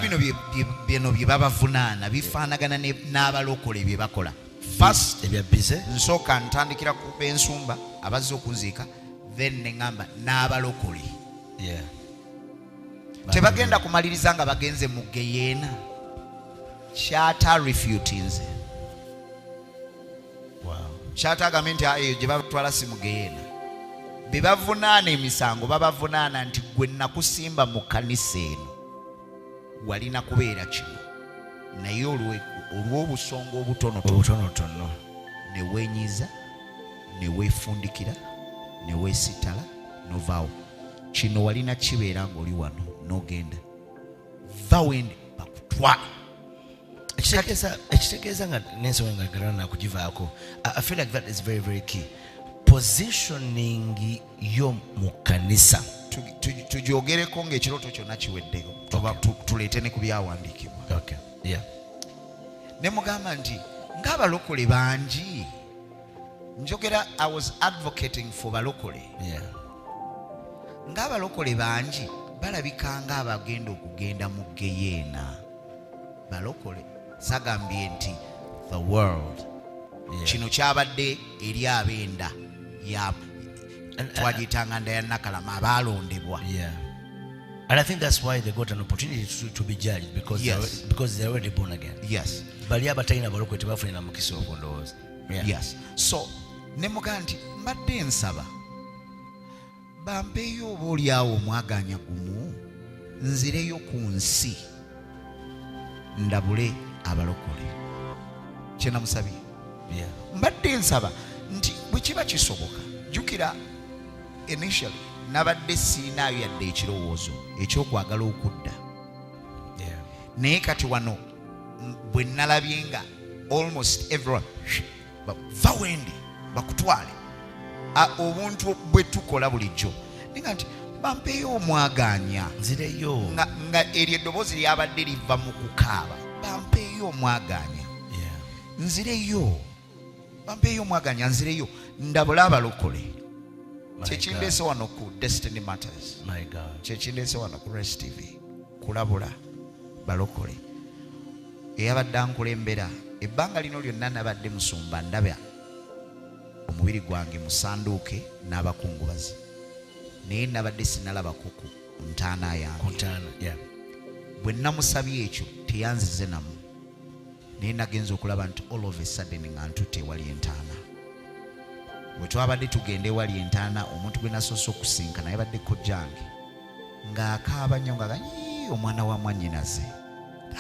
bino bye babavunaana bifaanagana n'abalokole bye bakola first nsooka ntandikira ku b'ensumba abazze okunziika then neŋŋamba n'abalokole tebagenda kumaliriza nga bagenze mu geyeena kyata refutinze kyata agambe nti eyo gye batwala si mu geyeena be bavunaana emisango babavunaana nti gwe nakusimba mu kanisa eno walina kubeera kino naye olw'obusonga obutonotono ne weenyiza ne weefundikira ne weesitala novaawo kino walina kibeera ng'oli wano n'ogenda vawendi bakutwala ekitegeeza nga n'ensonga nga galana nakugivaako I feel like that is very very key positioning yo mu kanisa tugyogereko ng'ekirooto kyonna kiweddeko tuleete ne ku byawandiikibwa ne mugamba nti ng'abalokole bangi njogera I was advocating for balokole ng'abalokole bangi balabika ng'abagenda okugenda mu geyeena balokole sagambye nti the world kino kyabadde eri abenda twagiyitanga nda ya nakalama abaalondebwa and I think that's why they got an opportunity to be judged because they're already born again bali abatalina balokole tebafunira mukisa okundowooza so ne mugaa nti mbadde nsaba bampeeyo oba oliawo omwaganya gumu nzireyo ku nsi ndabule abalokole kyenamusabye mbadde nsaba nti bwe kiba kisoboka jjukira initially nabadde siinaayo yadde ekirowoozo ekyokwagala okudda naye kati wano bwe nalabye nga almost everyone va wendi bakutwale obuntu bwe tukola bulijjo ninga nti bampeeyo omwaganya nzireyo nga eryo eddoboozi lyabadde liva mu kukaaba bampeeyo omwaganya nzireyo bampeeyo omwaganya nzireyo ndabula abalokole kyekindeese wano ku Destiny Matters kyekindeese wano ku Rest TV kulabula balokole eyabadde ankulembera ebbanga lino lyonna nabadde musumba ndabya omubiri gwange musanduuke n'abakungubazi naye nabadde sinalabako ku ntaana yange bwe namusabye ekyo teyanzize namu naye nagenza okulaba nti all of a sudden nga ntutte ewali entaana bwe twabadde tugenda ewali entaana omuntu gwe nasoose okusinkana yabadde kojjange ng'akaaba nnyo nga omwana wa mwannyinaze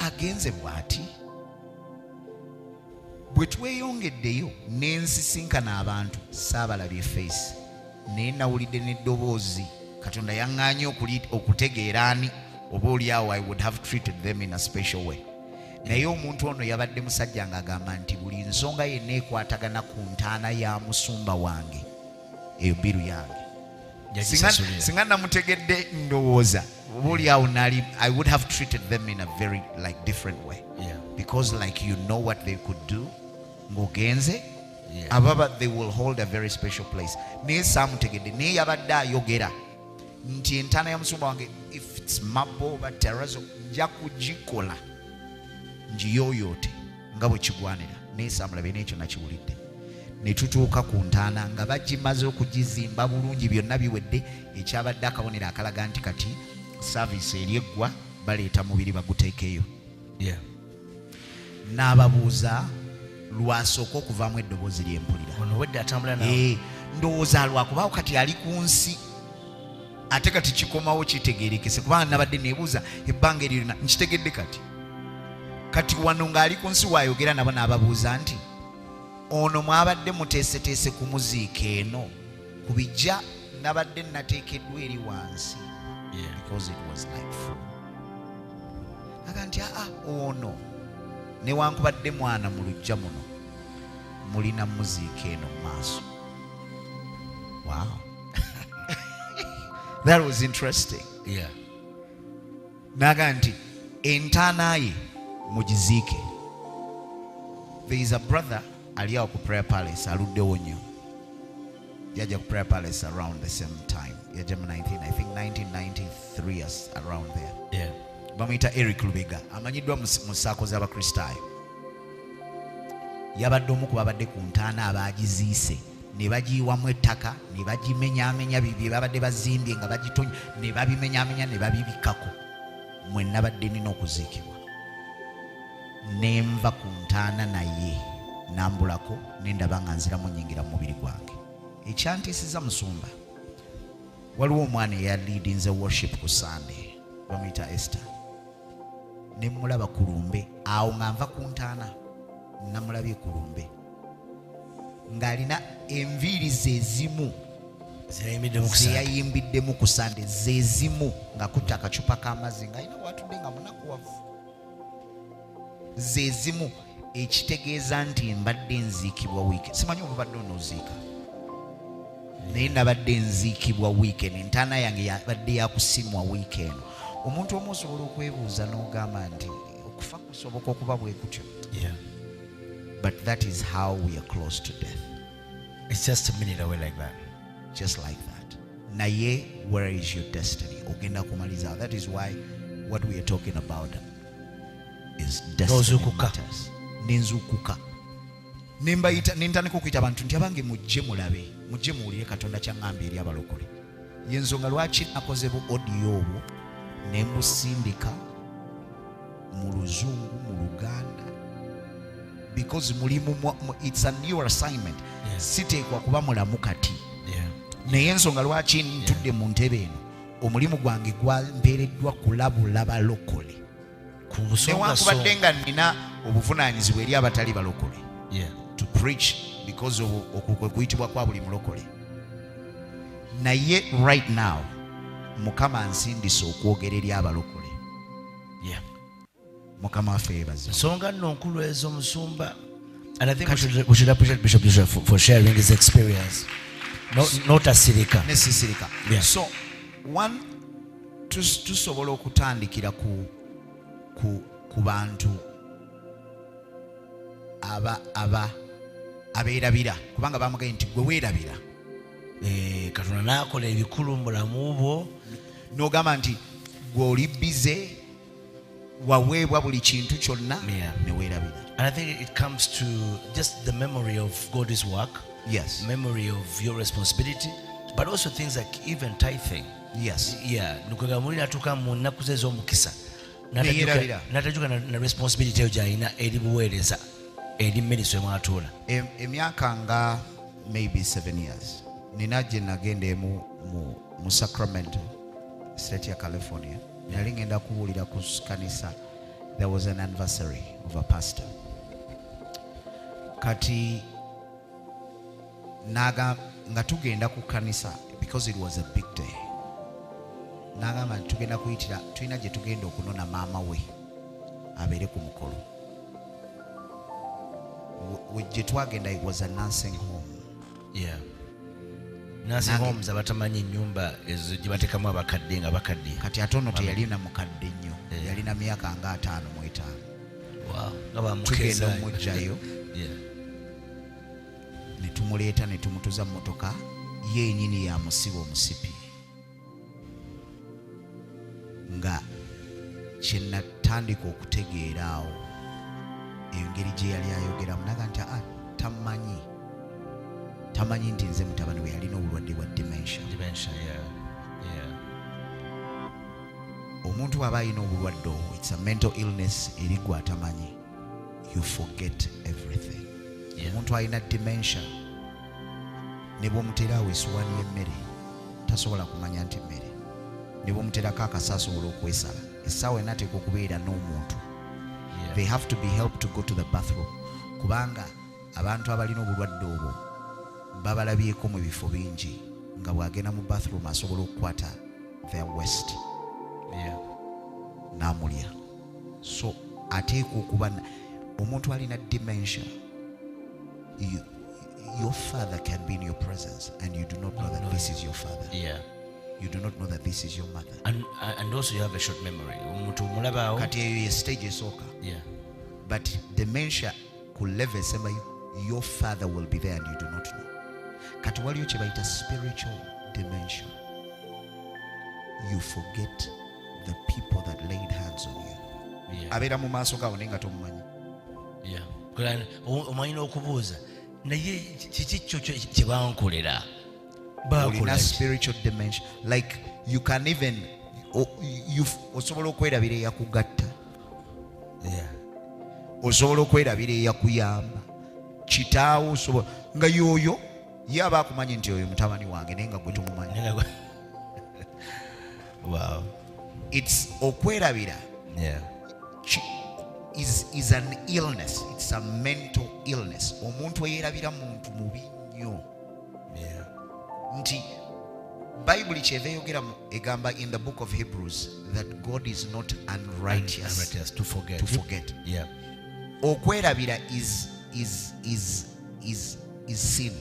agenze bw'ati bwe tweyongeddeyo n'ensisinkana abantu saabalabye face naye nawulidde n'eddoboozi katonda yaŋŋaanye okutegeera ani oba oliawo I would have treated them in a special way naye omuntu ono yabadde musajja ng'agamba nti buli nsonga yenna ekwatagana ku ntaana ya musumba wange eyo biru yange singa namutegedde ndowooza oba oliawo nali I would have treated them in a very different way because you know what they could do ng'ogenze ababa they will hold a very special place naye saamutegedde naye yabadde ayogera nti entaana ya musumba wange if it's mabo oba terrazo nja kugikola njiyooyoote nga bwe kigwanira naye saamulabe n'ekyo nakiwulidde ne tutuuka ku ntaana nga bagimaze okugizimba bulungi byonna biwedde ekyabadde akabonero akalaga nti kati saaviisi eri eggwa baleeta mubiri baguteekeyo n'ababuuza lwasooka okuvaamu eddoboozi lyempulira ndowooza lwakubaawo kati ali ku nsi ate kati kikomawo kitegeerekese kubanga nabadde neebuuza ebbanga eryo lyonna nkitegedde kati kati wano ng'ali ku nsi waayogera nabo n'ababuuza nti ono mwabadde muteeseteese ku muziika eno ku bijja nabadde nateekeddwa eri wansi because it was like food. Aga nti ono newankubadde mwana mu lujja muno mulina muziika eno mu maaso. Wow. That was interesting. Yeah. Naga nti entaana ye mugiziike. There is a brother ali awo ku prayer palace aluddewo nnyo. Yajja ku prayer palace around the same time. Yajja mu 1993 around there. Yeah. Bamuyita Eric Lubega. Amanyiddwa mu ssaako z'abakristaayo. Yabadde omu ku babadde ku ntaana abaagiziise ne bagiyiwamu ettaka ne bagimenyaamenya bye babadde bazimbye nga bagitonya ne babimenyaamenya ne babibikako. Mwe nabadde nina okuziikibwa. Ne nva ku ntaana naye nambulako ne ndaba nga nziramu nnyingira mu mubiri gwange. Ekyantiisiza Musumba, waliwo omwana eyaliidinze worship ku Sunday bamuyita Esther. Ne mulaba ku lumbe awo nga nva ku ntaana namulabye ku lumbe ng'alina enviiri ze zimu zeyayimbiddemu ku Sunday ze zimu ng'akutte akacupa k'amazzi ng'alina watudde nga munakuwavu ze zimu, ekitegeeza nti mbadde nziikibwa wiiki. Simanyi oba badde onooziika naye nabadde nziikibwa wiiki eno. Entaana yange yabadde yakusimwa wiiki eno. Omuntu omu osobola okwebuuza n'ogamba nti okufa kusoboka okuba bwe kutyo. Yeah. But that is how we are close to death. It's just a minute away like that. Just like that. Naye, where is your destiny? Ogenda kumaliza. That is why what we are talking about is destiny matters. Nenzukuka. Nintandika okuyita abantu nti abange mujje mulabe, mujje muwulire Katonda ky'aŋŋamba eri abalokole. Y'ensonga lwaki nakoze bu audio obwo ne mbusindika mu Luzungu, mu Luganda, because mulimu it's a new assignment. Siteekwa kuba mulamu kati. Naye ensonga lwaki ntudde mu ntebe eno, omulimu gwange gwampeereddwa kulabula balokole. Newankubadde nga nina obuvunaanyizibwa eri abatali balokole. To preach, because okwo kuyitibwa kwa buli mulokole. Naye right now Mukama ansindise okwogera eri abalokole. Mukama waffe yebaze. Nsonga nno nkulu ezo Musumba. And I think we should appreciate Bishop Joshua for sharing his experience. Not asirika. Nesisirika. Yeah. So one tusobola okutandikira ku bantu abeerabira kubanga bamugambye nti gwe weerabira. Katonda n'akola ebikulu mu bulamu bwo n'ogamba nti gwe oli bize waweebwa buli kintu kyonna ne weerabira. And I think it comes to just the memory of God's work. Yes. Memory of your responsibility, but also things like even tithing. Yes. Yeah. Nukwega muri natuka mu nnaku ze z'omukisa. Natajuka na responsibility gy'alina eri buweereza eri ministry mwatuula. Emyaka nga maybe 7 years. Nina gye nagenda mu Sacramento, state ya California. Nali ngenda kubuulira ku kanisa. There was an anniversary of a pastor. Kati naga nga tugenda ku kanisa because it was a big day. Nagamba tugenda kuyitira tulina gye tugenda okunona maama we abeere ku mukolo. Gye twagenda, it was a nursing home. Yeah. Nursing homes abatamanyi ennyumba ezo gye bateekamu abakadde nga bakadde. Kati atono teyalina mukadde nnyo. Yalina myaka nga 5 mu 5. Wow. Ngaba tugenda omujjayo. Yeah. Ne tumuleeta ne tumutuza mu motoka yennyini ya musiba omusipi. Nga kye natandika okutegeera awo engeri gye yali ayogeramu naga nti tamanyi nti nze mutabani we yalina obulwadde bwa dementia. Omuntu aba alina obulwadde obwo, it's a mental illness eri gwe atamanyi. You forget everything. Omuntu alina dementia ne bw'omuteerawo essuwaani y'emmere tasobola kumanya nti mmere. Ne bw'omuteerako akasa asobola okwesala. Essaawa enateeka okubeera n'omuntu they have to be helped to go to the bathroom kubanga abantu abalina obulwadde obwo babalabyeko mu bifo bingi nga bwagenda mu bathroom asobola okukwata their waste n'amulya. So ateekwa okuba omuntu alina dementia, your father can be in your presence and you do not know that this is your father. You do not know that this is your mother. And also you have a short memory. Kati eyo ye stage esooka. But dementia ku level esemba your father will be there and you do not know. Kati waliyo kye bayita spiritual dementia. You forget the people that laid hands on you. Abeera mu maaso gawo naye nga tomumanyi. Omanyi n'okubuuza naye kiki kyo kye bankolera. Olina spiritual dementia. Like you can even osobola okwerabira eyakugatta. Osobola okwerabira eyakuyamba. Kitaawo osobola nga yoyo ye aba akumanyi nti oyo mutabani wange naye nga gwe tomumanyi. Wow. It's okwerabira. Is an illness. It's a mental illness. Omuntu eyerabira muntu mubi nnyo. Nti Bible kyeva eyogera egamba in the book of Hebrews that God is not unrighteous to forget. Okwerabira is sin.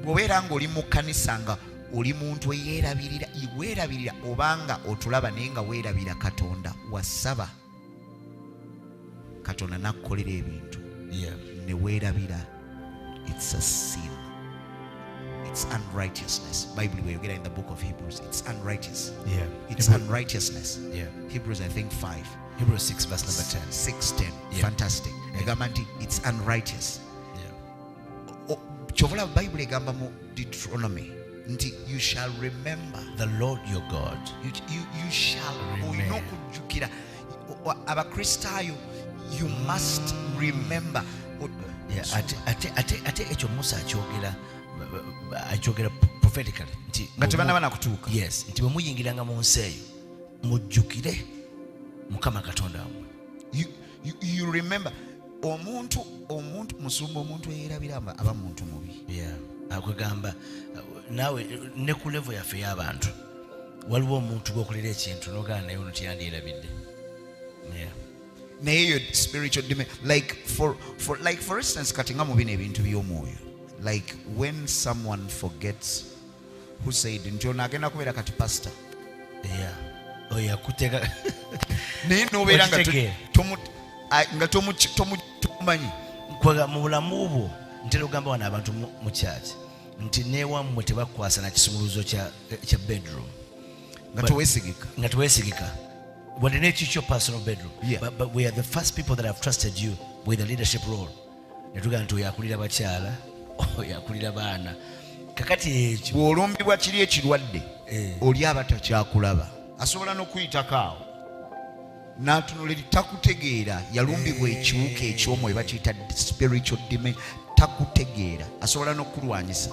Bw'obeera ng'oli mu kkanisa nga oli muntu weerabirira obanga otulaba naye nga weerabira Katonda wasaba Katonda n'akkolera ebintu ne weerabira, it's a sin. It's unrighteousness. Bible bweyogera in the book of Hebrews, it's unrighteous. It's unrighteousness. Hebrews I think 5. Hebrews 6 verse number 10. 6:10. Fantastic. Egamba nti it's unrighteous. Chovola Bible egamba mu Deuteronomy nti you shall remember the Lord your God. You shall olina okujjukira abakristaayo, you must remember. Ate ekyo Musa akyogera prophetically nti nga tebanaba nakutuuka. Yes, nti bwe muyingiranga mu nsi eyo mujjukire Mukama Katonda wammwe. You remember omuntu musumba omuntu eyerabira aba muntu mubi. Akwegamba naawe ne ku level yaffe y'abantu waliwo omuntu gwokolera ekintu n'ogana naye ono tiyandiyerabidde. Naye yo spiritual dimension, like for instance kati nga mu bino ebintu by'omwoyo, like when someone forgets who said nti ono agenda kubeera kati pastor. Yakuteka naye n'obeera nga tomumanyi. Mu bulamu bwo ntera ogamba wano abantu mu church nti newammwe tebakwasa na kisumuluzo kya bedroom nga teweesigika wadde nekikyo personal bedroom. But we are the first people that have trusted you with a leadership role. Netugamba nti oyakulira bakyala oyakulira baana kakati ekyo bw'olumbibwa kiri ekirwadde oli aba takyakulaba, asobola n'okuyitako awo n'atunulira takutegeera. Yalumbibwa ekiwuka eky'omwoyo bakiyita spiritual dimension, takutegeera, asobola n'okulwanyisa.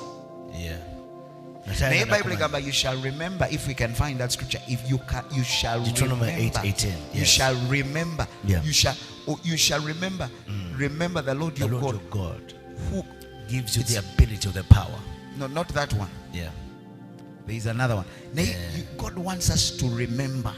Naye Bible egamba you shall remember, if we can find that scripture, if you shall remember. 8:18. You shall remember. You shall remember. Remember the Lord your God who gives you the ability or the power. No, not that one. There is another one. God wants us to remember.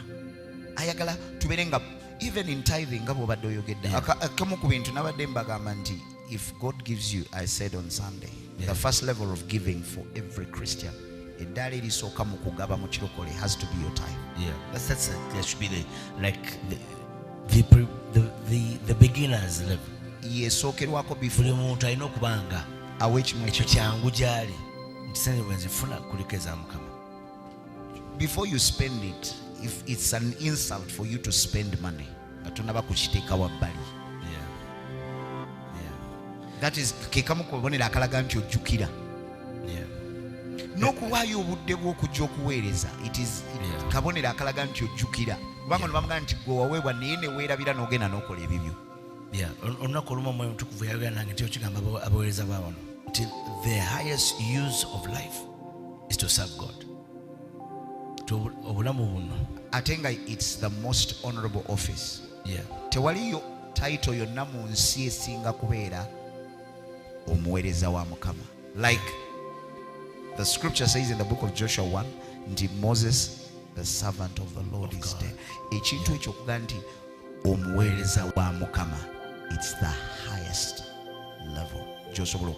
Ayagala tuberenga even in tithing nga bw'obadde oyogedde. Akamu ku bintu nabadde mbagamba nti if God gives you, I said on Sunday, the first level of giving for every Christian, eddaala erisooka mu kugaba mu kirokole has to be your time. That should be the beginners level. Yesookerwako before buli muntu alina okubanga ekyo kyangu gyali nti sente bwe nzifuna kuliko eza Mukama. Before you spend it, if it's an insult for you to spend money, tonaba kukiteeka wabbali. That is kekamu kubonera akalaga nti ojjukira. N'okuwaayo obudde bw'okujja okuweereza, it is kabonera akalaga nti ojjukira. Kubanga bamugamba nti gwe waweebwa naye ne weerabira n'ogenda n'okola ebibyo. Olunaku olumu Omwoyo Omutukuvu yayogera nange nti okigamba abaweereza baawano nti the highest use of life is to serve God. Obulamu buno ate nga it's the most honorable office. tewaliyo title yonna mu nsi esinga kubeera omuweereza wa Mukama. Like the scripture says in the book of Joshua 1, nti Moses the servant of the Lord is dead. Ekintu ekyo okuga nti omuweereza wa Mukama, it's the highest level gy'osobola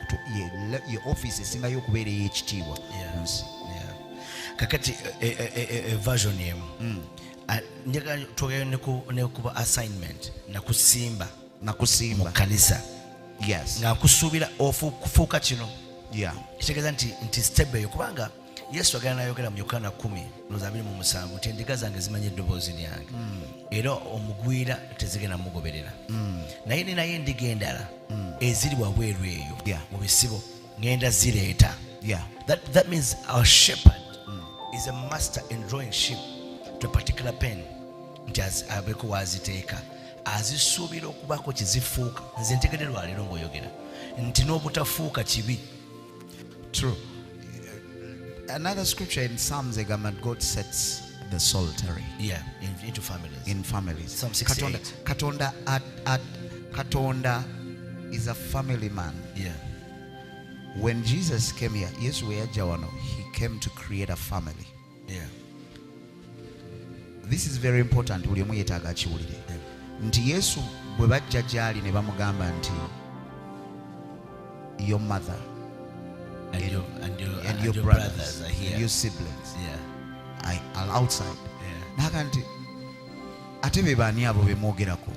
ye office esingayo okubeera ey'ekitiibwa mu nsi. Kakati version emu njagala twogere ne kuba assignment nakusimba mu kanisa. Yes. Nga nkusuubira okufuuka kino. Kitegeeza nti stable eyo kubanga Yesu agenda nayogera mu Yokaana 10:27 nti endiga zange zimanyi eddoboozi lyange era omugwira tezigenda mugoberera. Naye ninayo endiga endala eziri wabweru eyo mu bisibo ngenda zireeta. That means our shepherd is a master in drawing sheep to a particular pen nti abeko waziteeka azisuubira okubako kizifuuka. Nze ntegedde lwaleero ng'oyogera nti n'obutafuuka kibi. True. Another scripture in Psalms, God sets the solitary into families. In families. Psalm 68. Katonda is a family man. When Jesus came here, he came to create a family. This is very important. Nti Yesu bwe bajja gy'ali ne bamugamba nti your mother and your brothers are here, and your siblings are outside. Naga nti ate be bani abo bemwogerako?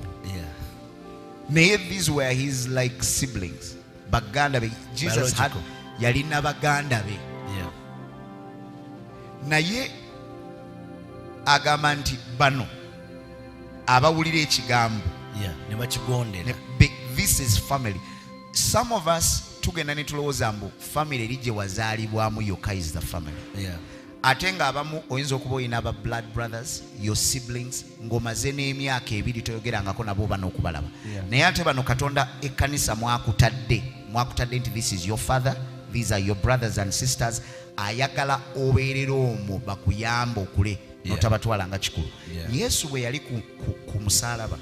Naye these were his like siblings, baganda be. Jesus had yalina baganda be. Naye agamba nti bano abawulira ekigambo ne bakigondera. This is family. Some of us tugenda ne tulowooza mbu family eri gye wazaalibwamu yokka is the family. Ate nga abamu oyinza okuba olina aba blood brothers, your siblings, ng'omaze n'emyaka 2 toyogerangako nabo bano okubalaba. Naye ate bano Katonda ekkanisa mwakutadde nti this is your father, these are your brothers and sisters. Ayagala obeerera omwo bakuyamba okule notabatwala nga kikulu. Yesu bwe yali ku musaalaba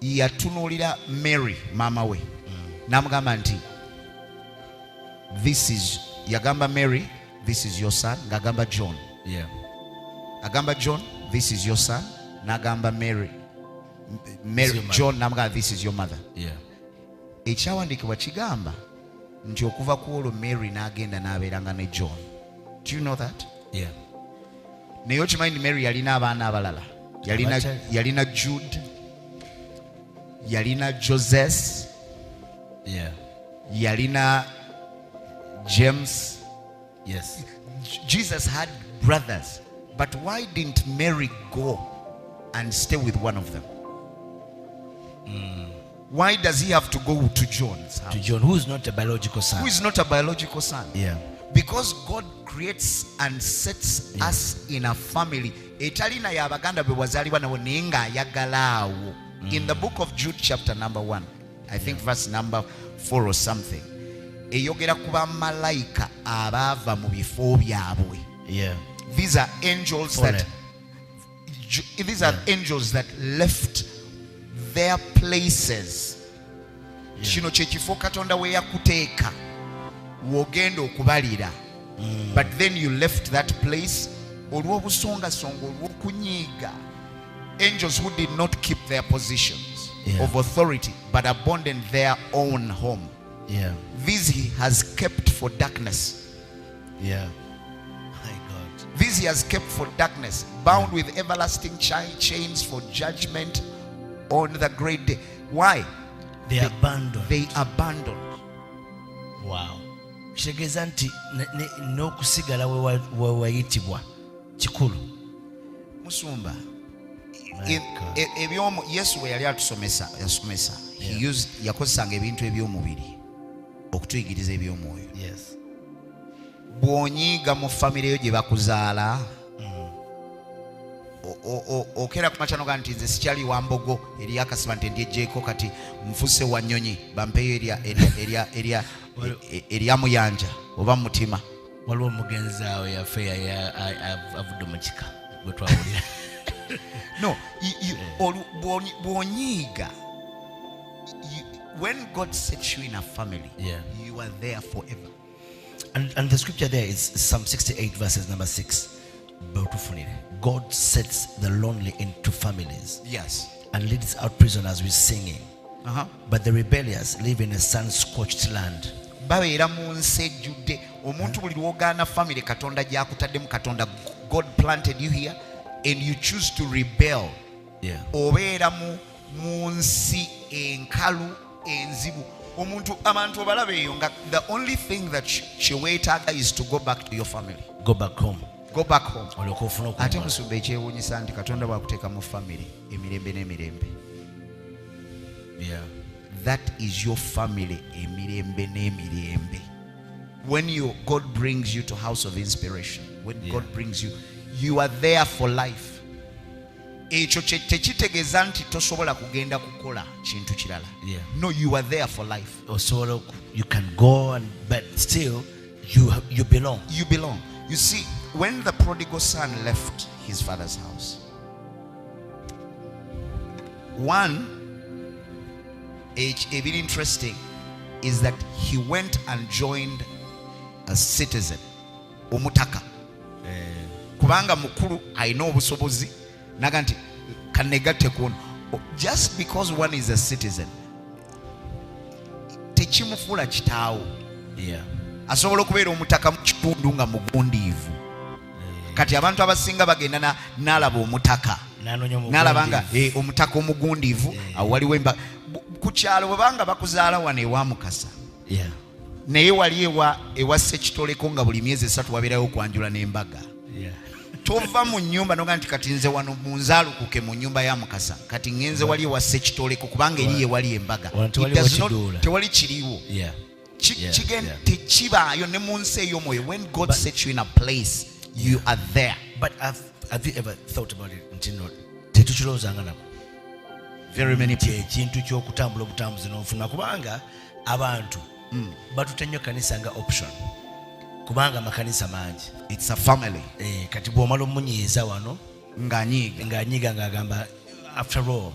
yatunuulira Mary maama we n'amugamba nti this is, yagamba Mary, this is your son, ng'agamba John. Agamba John, this is your son, n'agamba Mary John n'amugamba this is your mother. Ekyawandiikibwa kigamba nti okuva ku olwo Mary n'agenda n'abeeranga ne John. Do you know that? Naye okimanyi nti Mary yalina abaana abalala. Yalina Jude, yalina Joseph, yalina James. Jesus had brothers, but why didn't Mary go and stay with one of them? Why does he have to go to John's house? To John, who is not a biological son. Who is not a biological son. Because God creates and sets us in a family. Etalina ya baganda be wazaliwa nawo ninga yagalaawo. In the book of Jude chapter number 1, I think verse number 4 or something, eyogera kuba malaika abava mu bifo byabwe. These are angels that left their places. Kino kyekifo Katonda we yakuteeka wogenda okubalira, but then you left that place olw'obusongasonga, olw'okunyiiga. Angels who did not keep their positions of authority but abandoned their own home. This he has kept for darkness. This he has kept for darkness, bound with everlasting chains for judgment on the great day. Why? They abandoned. Wow. Kitegeeza nti n'okusigala we wayitibwa kikulu. Musumba, ebyomu Yesu we yali atusomesa yakozesanga ebintu eby'omubiri okutuyigiriza eby'omwoyo. Bw'onyiiga mu famire yo gye bakuzaala, okera ku macano ga nti nze sikyali wa mbogo eri akasiba nti ndyejjeeko kati nfuse wa nnyonyi bampeyo erya muyanja oba mutima. Waliwo omugenzi awo yafe avudde mu kika gwe twawulira. No, when God sets you in a family, you are there forever. And the scripture there is Psalm 68 verses number 6. God sets the lonely into families. Yes. And leads out prisoners with singing. But the rebellious live in a sun-scorched land. God planted you here and you choose to rebel. The only thing that Chiwetaga is to go back to your family. Go back home. Go back home. Ate musumba ekyewuunyisa nti Katonda bw'akuteeka mu family emirembe n'emirembe. That is your family emirembe n'emirembe. When God brings you to House of Inspiration, when God brings you, you are there for life. Ekyo tekitegeeza nti tosobola kugenda kukola kintu kirala. No, you are there for life. You can go, but still you belong. You belong. You see, when the prodigal son left his father's house, a bit interesting is that he went and joined a citizen, omutaka. Kubanga mukuru alina obusobozi naga nti kanegatte kuno. Just because one is a citizen tekimufuula kitaawo. Asobola okubeera omutaka mu kitundu nga mugundiivu. Kati abantu abasinga bagenda n'alaba omutaka n'alaba nga omutaka omugundiivu awo waliwo emba ku kyalo bwe banga bakuzaala wano ewa Mukasa naye wali ewa Ssekitoleko nga buli myezi 3 wabeerayo okwanjula n'embaga. Tova mu nnyumba noga nti kati nze wano munzaalukuke mu nnyumba ya Mukasa kati ngenze wali ewa Ssekitoleko kubanga eriye wali embaga. Tewali kiriwo. Tekibaayo ne mu nsi ey'omwoyo. When God sets you in a place, you are there. But have you ever thought about it? Tetukirowozanga nako. Very many people. Ekintu ky'okutambula obutambuzi n'ofuna kubanga abantu batuta nnyo kanisa nga option. Kubanga amakanisa mangi. It's a family. Kati bw'omala omunyiiza wano ng'anyiiga ng'agamba after all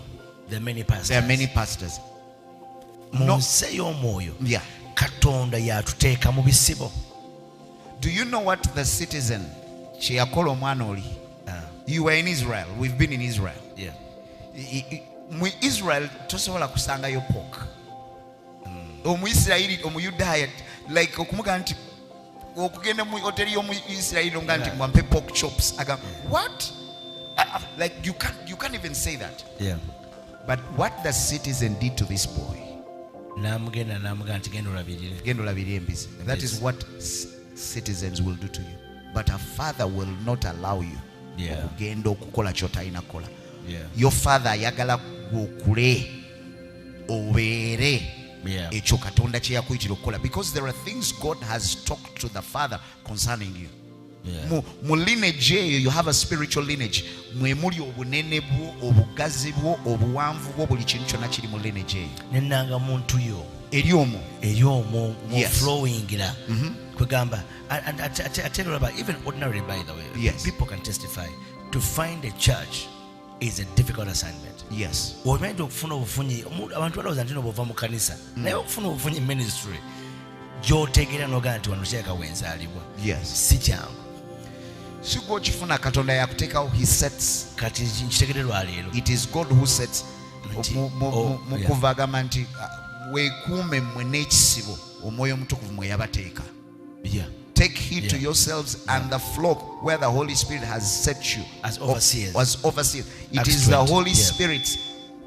there are many pastors. Mu nsi ey'omwoyo Katonda yatuteeka mu bisibo. Do you know what the citizen kye yakola omwana oli? You were in Israel. We've been in Israel. Mu Israel tosobola kusangayo pork. Omuyisirayiri omuyudaaya like okumuga nti okugenda mu hoteli y'omuyisirayiri nga nti mwampe pork chops. What? Like you can't even say that. But what the citizen did to this boy, that is what citizens will do to you. But a father will not allow you okugenda okukola ky'otalina kola. Your father ayagala okule obeere ekyo Katonda kye yakuyitira okukola, because there are things God has talked to the father concerning you. Mu lineage eyo you have a spiritual lineage. Mwe muli obunene bwo, obugazi bwo, obuwanvu bwo, buli kintu kyonna kiri mu lineage eyo. Nennanga muntu yo eri omwo flowingira kwegamba. And I tell you about even ordinary, by the way, people can testify. To find a church is a difficult assignment. Omanyi okufuna obufunyi abantu balowooza nti bw'ova mu kanisa naye okufuna obufunyi ministry gy'otegeera n'ogaa nti wano kyeka wenzaalibwa si kyangu. Si gwe okifuna, Katonda yakuteekawo. He sets. Kati nkitegere lwaleero. It is God who sets. Mukuva agamba nti weekuume mmwe n'ekisibo Omwoyo Omutukuvu mwe yabateeka. Take heed to yourselves and the flock where the Holy Spirit has set you as overseers. It is the Holy Spirit.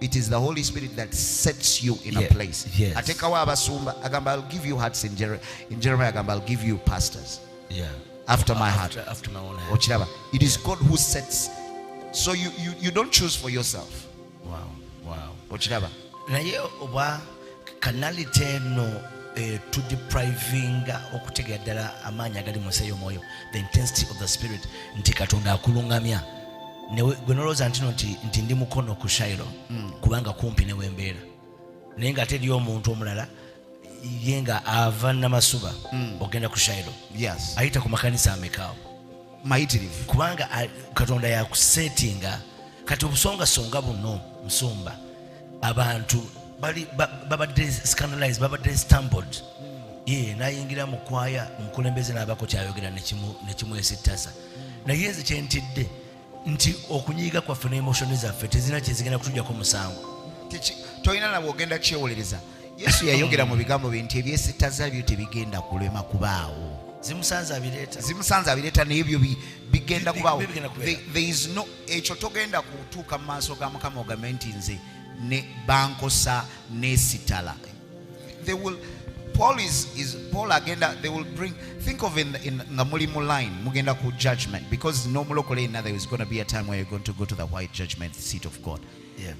It is the Holy Spirit that sets you in a place. Atekawo abasumba agamba I'll give you hearts in Jeremiah agamba I'll give you pastors. After my heart. After my own heart. Ochiraba. It is God who sets. So you don't choose for yourself. Wow. Ochiraba. Naye oba kanalite no to depriving okutegeera ddala amaanyi agali mu nsi ey'omwoyo, the intensity of the spirit, nti Katonda akulungamya gwe nolowooza nti ndi mukono ku Shairo kubanga kumpi ne wembeera, naye nga teri omuntu omulala ye nga ava Namasuba ogenda ku Shairo ayita ku makanisa amekaawo mayitirivu kubanga Katonda yakusetinga kati obusongasonga buno Musumba abantu babadde scandalized, babadde stumbled. Nayingira mu kwaya omukulembeze n'abako kyayogera nekimwesittasa naye nze kyentidde nti okunyiiga kwaffe n'emotioni zaffe tezina kyezigenda kutujjako musango. Tolina nabwe ogenda kyewolereza. Yesu yayogera mu bigambo bye nti ebyesittaza byo tebigenda kulema kubaawo. Zimusanze abireeta n'ebyo bigenda kubaawo. There is no ekyo togenda kutuuka mu maaso ga Mukama ogambe nti nze ne bankosa n'esitala. They will Paul agenda, they will bring, think of in the mulimu line mugenda ku judgment, because no mulokole in there is going to be a time where you're going to go to the white judgment seat of God.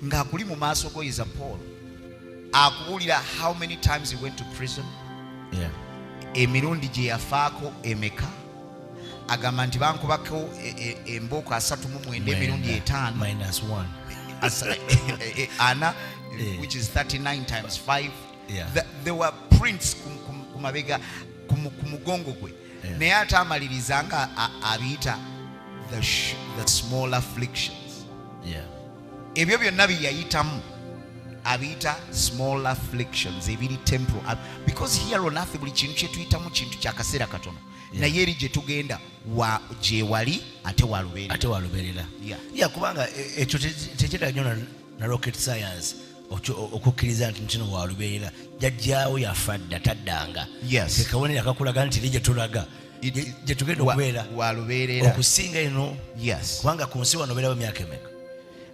Nga kuli mu maaso go is a Paul akubulira how many times he went to prison, emirundi gye yafaako emeka, agamba nti bankubako embooko 39 emirundi 5 minus 1 ana, which is 39 times 5. There were prints kumabega kumugongo gwe, naye ate amaliriza nga abiyita the small afflictions. Ebyo byonna byeyayitamu abiyita small afflictions, ebiri temporal, because here on earth buli kintu kyetuyitamu kintu kyakaseera katono, naye eri gye tugenda gye wali ate walubeerera. Kubanga ekyo tekyetaaga nnyo na rocket science okukkiriza nti kino walubeerera. Jjajjaawo yafa dda taddanga, tekawonera kakulaga nti li gye tulaga gye tugenda okubeera walubeerera okusinga eno, kubanga ku nsi wano obeerawo emyaka emeka.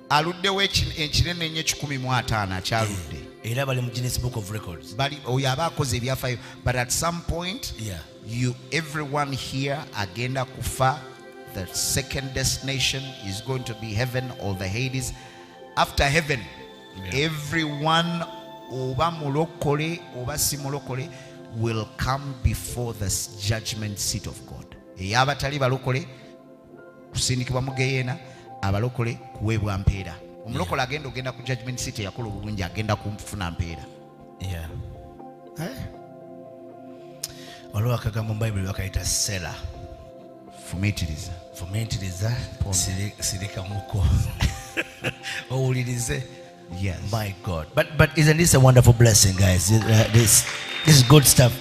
Aluddewo ekinene nnyo 15 akyaludde, era bali mu Guinness Book of Records. Oyo aba akoze ebyafaayo, but at some point everyone here agenda kufa. The second destination is going to be heaven or the Hades. After heaven, everyone, oba mulokole oba si mulokole, will come before the judgment seat of God. Abatali balokole kusindikibwa mu Geyeena, abalokole kuweebwa mpeera. Omulokole agenda ogenda ku judgment seat yakola obulungi agenda kumfuna mpeera. Waliwo akagambo mu Bayibuli bakayita Sela. Fumiitiriza sirikamuko owulirize. My God. But isn't this a wonderful blessing, guys? This is good stuff.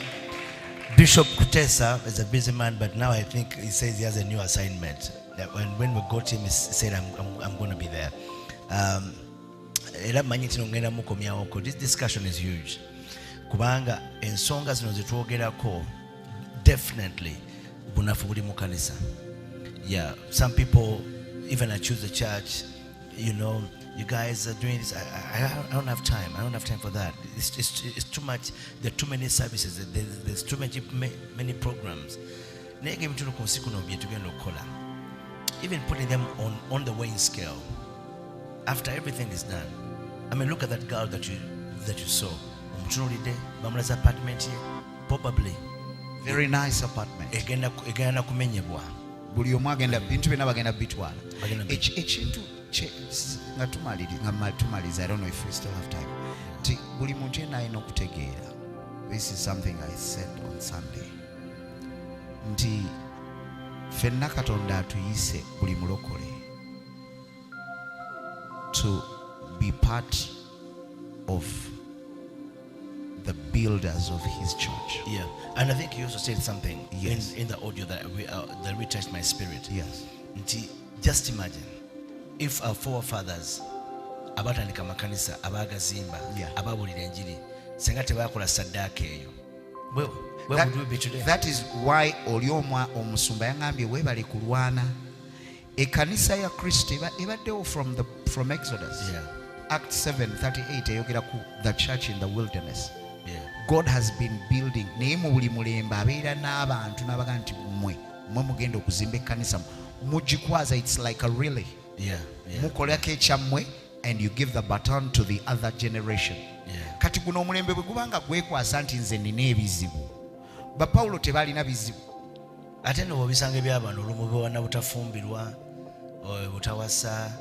Bishop Kutesa is a busy man, but now I think he says he has a new assignment. That when we got him, he said, I'm going to be there. This discussion is huge. Kubanga ensonga zino zetwogerako definitely bunafu buli mu kanisa. Some people even accuse the church, you guys are doing this. I don't have time. I don't have time for that. It's too much. There are too many services. There's too many programs. Even putting them on the weighing scale. After everything is done, I mean, look at that girl that you saw. Apartment here, probably very nice apartment. Egenda kumenyebwa. Buli omu agenda bintu byonna bagenda bitwala. Ekintu nga tumaliza, I don't know if we still have time. Buli muntu yenna alina okutegeera. This is something I said on Sunday. Nti ffenna Katonda atuyise buli mulokole to be part of the builders of his church. And I think you also said something in the audio that touched my spirit. Just imagine if our forefathers abatandika makanisa abagazimba ababulira enjiri senga tebakola saddaaka eyo. That is why oli omusumba yangambye webale kulwana. Ekanisa ya Kristo ebaddewo from Exodus. Acts 7:38 eyogera ku the church in the wilderness. God has been building. Naye mu buli mulembe abeera n'abantu n'abaga nti mmwe mugenda okuzimba ekkanisa mugikwaza. It's like a relay. Mukolako ekyammwe and you give the baton to the other generation. Kati guno omulembe bwe gubanga gwekwasa nti nze nina ebizibu, bapawulo tebalina bizibu. Ate no bobisanga eby'abantu olumu bewana butafumbirwa, butawasa,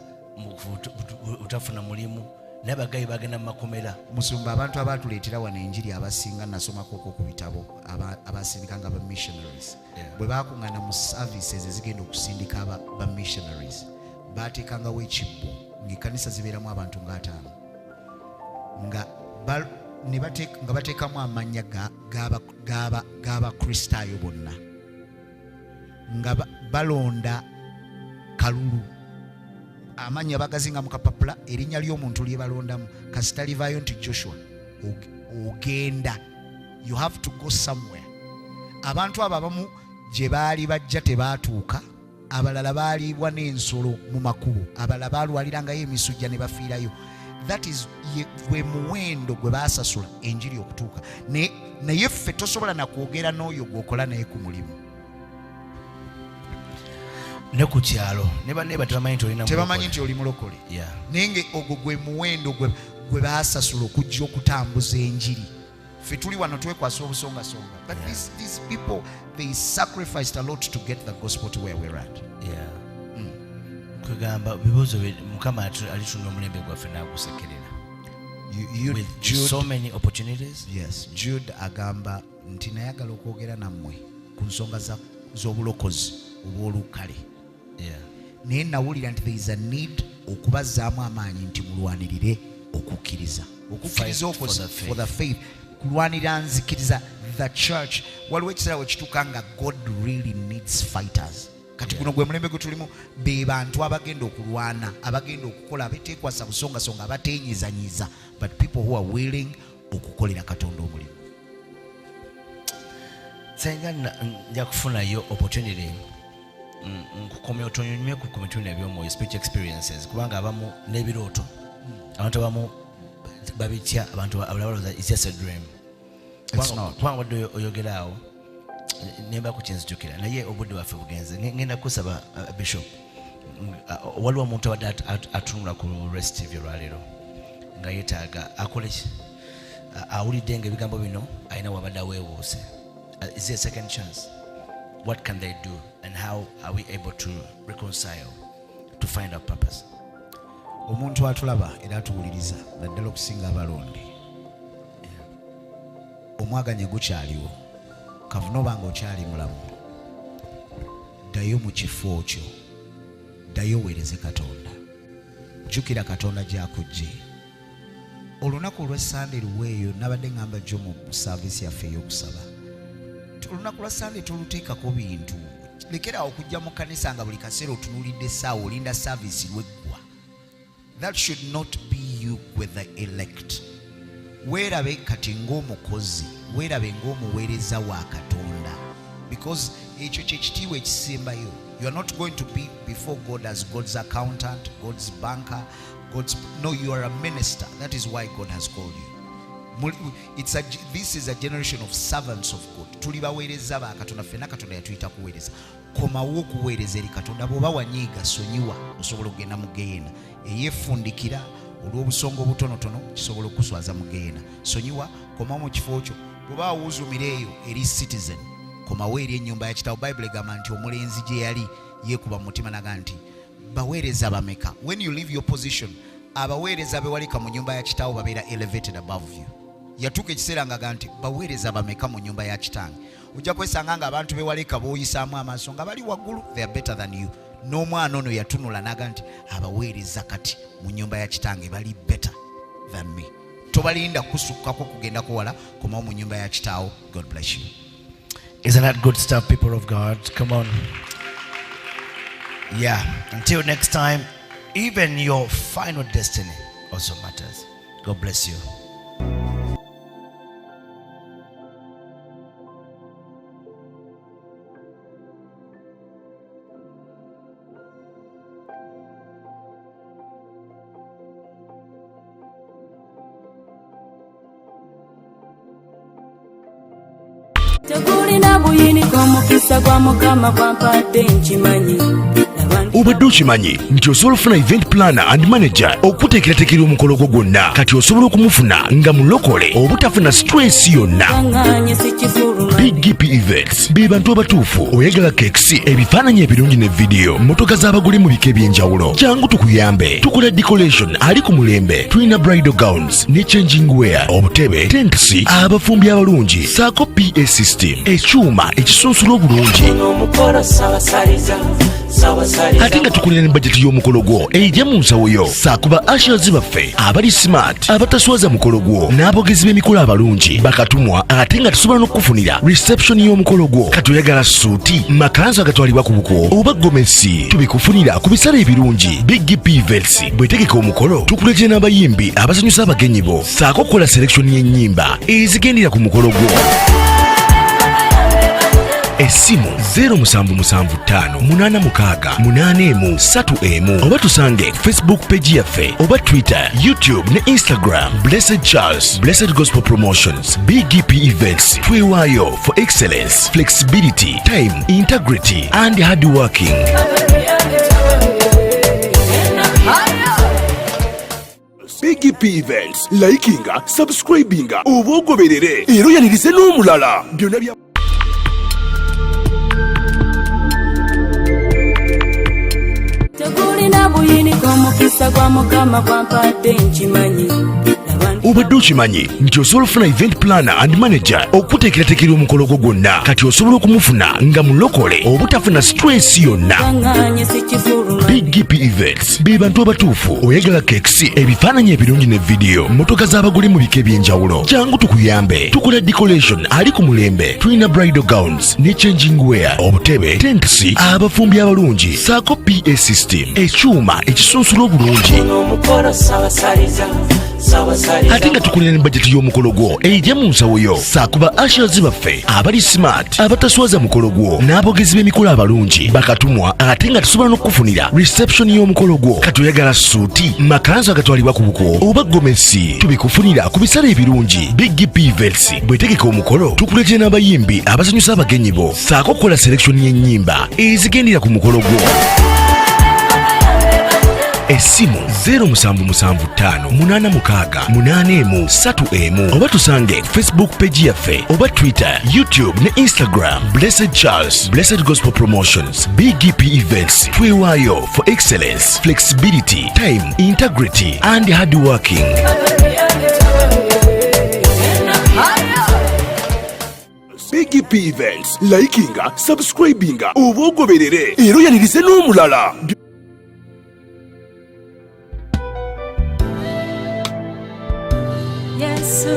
butafuna mulimu, n'abagayi bagenda mu makomera. Musumba abantu abatuleetera wano enjiri abasinga nasomako ku bitabo abasindika nga ba missionaries. Bwe bakuŋŋaana mu services ezigenda okusindika ba missionaries, baateekangawo ekibbo ng'ekkanisa zibeeramu abantu nga 5 nga bateekamu amannya g'abakristaayo bonna nga balonda kalulu amannya bagazinga mu kapapula erinnya ly'omuntu lye balondamu kasita livaayo nti Joshua ogenda, you have to go somewhere. Abantu abo abamu gye baali bajja tebaatuuka, abalala baaliibwa n'ensolo mu makubo, abalala baalwalirangayo emisujja ne bafiirayo. That is gwe muwendo gwe baasasula enjiri okutuuka. Naye ffe tosobola na kwogera n'oyo gw'okola naye ku mulimu. Ne ku kyalo ne tebamanyi nti oli mulokole. Naye ogwo gwe muwendo gwe baasasula okujja okutambuza enjiri. Ffe tuli wano twekwasa obusongasonga. But these people, they sacrificed a lot to get the gospel to where we're at. Kugamba bibuzo Mukama alitunda omulembe gwaffe n'agusekerera. With so many opportunities. Yes, Jude agamba nti nayagala okwogera nammwe ku nsonga z'obulokozi obw'olukale. Naye nawulira nti there is a need okubazzaamu amaanyi nti mulwanirire okukkiriza. Okukkiriza for the faith. Kulwanira nzikiriza the church. Waliwo ekiseera we kituuka nga God really needs fighters. Kati guno gwe mulembe gwe tulimu be bantu abagenda okulwana, abagenda okukola, abeteekwasa busongasonga, abateenyezanyiza, but people who are willing okukolera Katonda omulimu. Senga nja kufunayo opportunity nkukomya otonyonye ku komituni eby'omwoyo, speech experiences, kubanga abamu n'ebirooto, abantu abamu babitya, abantu abalala it's just a dream. Kubanga wadde oyogeraawo nemba ku kinzijukira naye obudde waffe bugenze. Ngenda kusaba Bishop, waliwo omuntu abadde atunula ku rest ebyolwaleero nga yeetaaga akole awulidde nga ebigambo bino alina wabadde aweewuuse. Is there a second chance? What can they do and how are we able to reconcile to find our purpose? Omuntu atulaba era atuwuliriza naddala okusinga abalonde, omwaganya gukyaliwo, kavuna obanga okyali mulamu, ddayo mu kifo kyo, ddayo weereze Katonda, jjukira Katonda gy'akujje. Olunaku olwa Sande luweeyo nabadde ngamba jjo mu saavisi yaffe ey'okusaba, olunaku lwa Sande toluteekako bintu, lekera okujja mu kkanisa nga buli kaseera otunuulidde essaawa olinda saavisi lweggwa. That should not be you with the elect. Weerabe kati ng'omukozi, weerabe ng'omuweereza wa Katonda, because ekyo kye kitiibwa ekisembayo. You are not going to be before God as God's accountant, God's banker, no, you are a minister. That is why God has called you. This is a generation of servants of God. Tuli baweereza ba Katonda, ffenna Katonda yatuyita kuweereza. Komawo okuweereza eri Katonda. Bw'oba wanyiiga sonyiwa osobola okugenda mu Geyeena. Eyeefundikira olw'obusongo obutonotono kisobola okuswaza mu Geyeena. Sonyiwa, komawo mu kifo kyo. Bw'oba awuuzumira eyo eri citizen, komawo eri ennyumba ya kitaawo. Bible egamba nti omulenzi gye yali yeekuba mu mutima naga nti baweereza bameka. When you leave your position, abaweereza bewalika mu nyumba ya kitaawo babeera elevated above you. Yatuuka ekiseera nga nti baweereza bameka mu nyumba ya kitange. Ojja kwesanga nga abantu bewalika booyisaamu amaaso nga bali waggulu, they are better than you. N'omwana ono yatunula naga nti abaweereza kati mu nyumba ya kitange bali better than me. Tobalinda kusukkako kugendako wala, komawo mu nyumba ya kitaawo. God bless you. Isn't that good stuff, people of God? Come on. Yeah. Until next time, even your final destiny also matters. God bless you. Tebulina buyini kw'omukisa gwa Mukama kwampadde nkimanyi. Obadde okimanyi nti osobola okufuna event planner and manager okuteekerateekera omukolo gwo gwonna, kati osobola okumufuna nga mulokole obutafuna stress yonna. BGP Events be bantu abatuufu. Oyagala cakes, ebifaananyi ebirungi ne video, mmotoka z'abagole mu bika eby'enjawulo, jangu tukuyambe. Tukola decoration ali ku mulembe, tulina bridal gowns ne changing wear, obutebe, tents, abafumbi abalungi, saako PA system, ekyuma ekisunsula obulungi. ate nga tukulira ne bajeti y'omukolo gwo ejja mu nsawo yo saakuba ashes baffe abali smart abataswaza mukolo gwo n'abogezi b'emikolo abalungi bakatumwa ate nga tusobola n'okufunira reception y'omukolo gwo katoyagala suuti makanzu agatwalibwa ku buko oba gomesi tubikufunira ku bisale ebirungi Big Pivets bwetegeka omukolo tukuletera n'abayimbi abasanyusa abagenyi bo saako kola selection y'ennyimba ezigendera ku mukolo gwo. Essimu 0775868131 oba tusange Facebook page yaffe oba Twitter, YouTube ne Instagram. Blessed Charles, Blessed Gospel Promotions, BGP Events. Twewaayo for excellence, flexibility, time, integrity and hard working. BGP Events, likinga, subscribinga, oba ogoberere era oyanirize n'omulala byonna bya tegulina buyini kw'omukisa gwa mukama kwampadde nkimanyi. Obadde okimanyi nti osobola okufuna event planner and manager okuteekerateekera omukolo gwo gwonna kati osobola okumufuna nga mulokole obutafuna stress yonna. BGP Events be bantu abatuufu oyagala kekisi ebifaananyi ebirungi ne vidiyo mmotoka z'abagole mu bika eby'enjawulo jangu tukuyambe tukola decoration ali ku mulembe tulina bridal gowns ne changing wear obutebe tents abafumbi abalungi saako PA system ekyuma ekisunsula obulungi ate nga tukulira ne bajeti y'omukolo gwo ejja mu nsawo yo saakuba ashes baffe abali smart abataswaza mukolo gwo n'abogezi b'emikolo abalungi bakatumwa ate nga tusobola n'okufunira reception y'omukolo gwo katoyagala suuti makanzu agatwalibwa ku buko oba gomesi tubikufunira ku bisale ebirungi Big Pivets bwetegeka omukolo tukuletera n'abayimbi abasanyusa abagenyi bo saako kola selection y'ennyimba ezigendera ku mukolo gwo. Essimu 0775868131 oba tusange Facebook page yaffe oba Twitter, YouTube ne Instagram. Blessed Charles, Blessed Gospel Promotions, BGP Events. Twewaayo for excellence, flexibility, time, integrity and hard working. BGP Events, likinga, subscribinga, oba ogoberere era oyanirize n'omulala. Yesu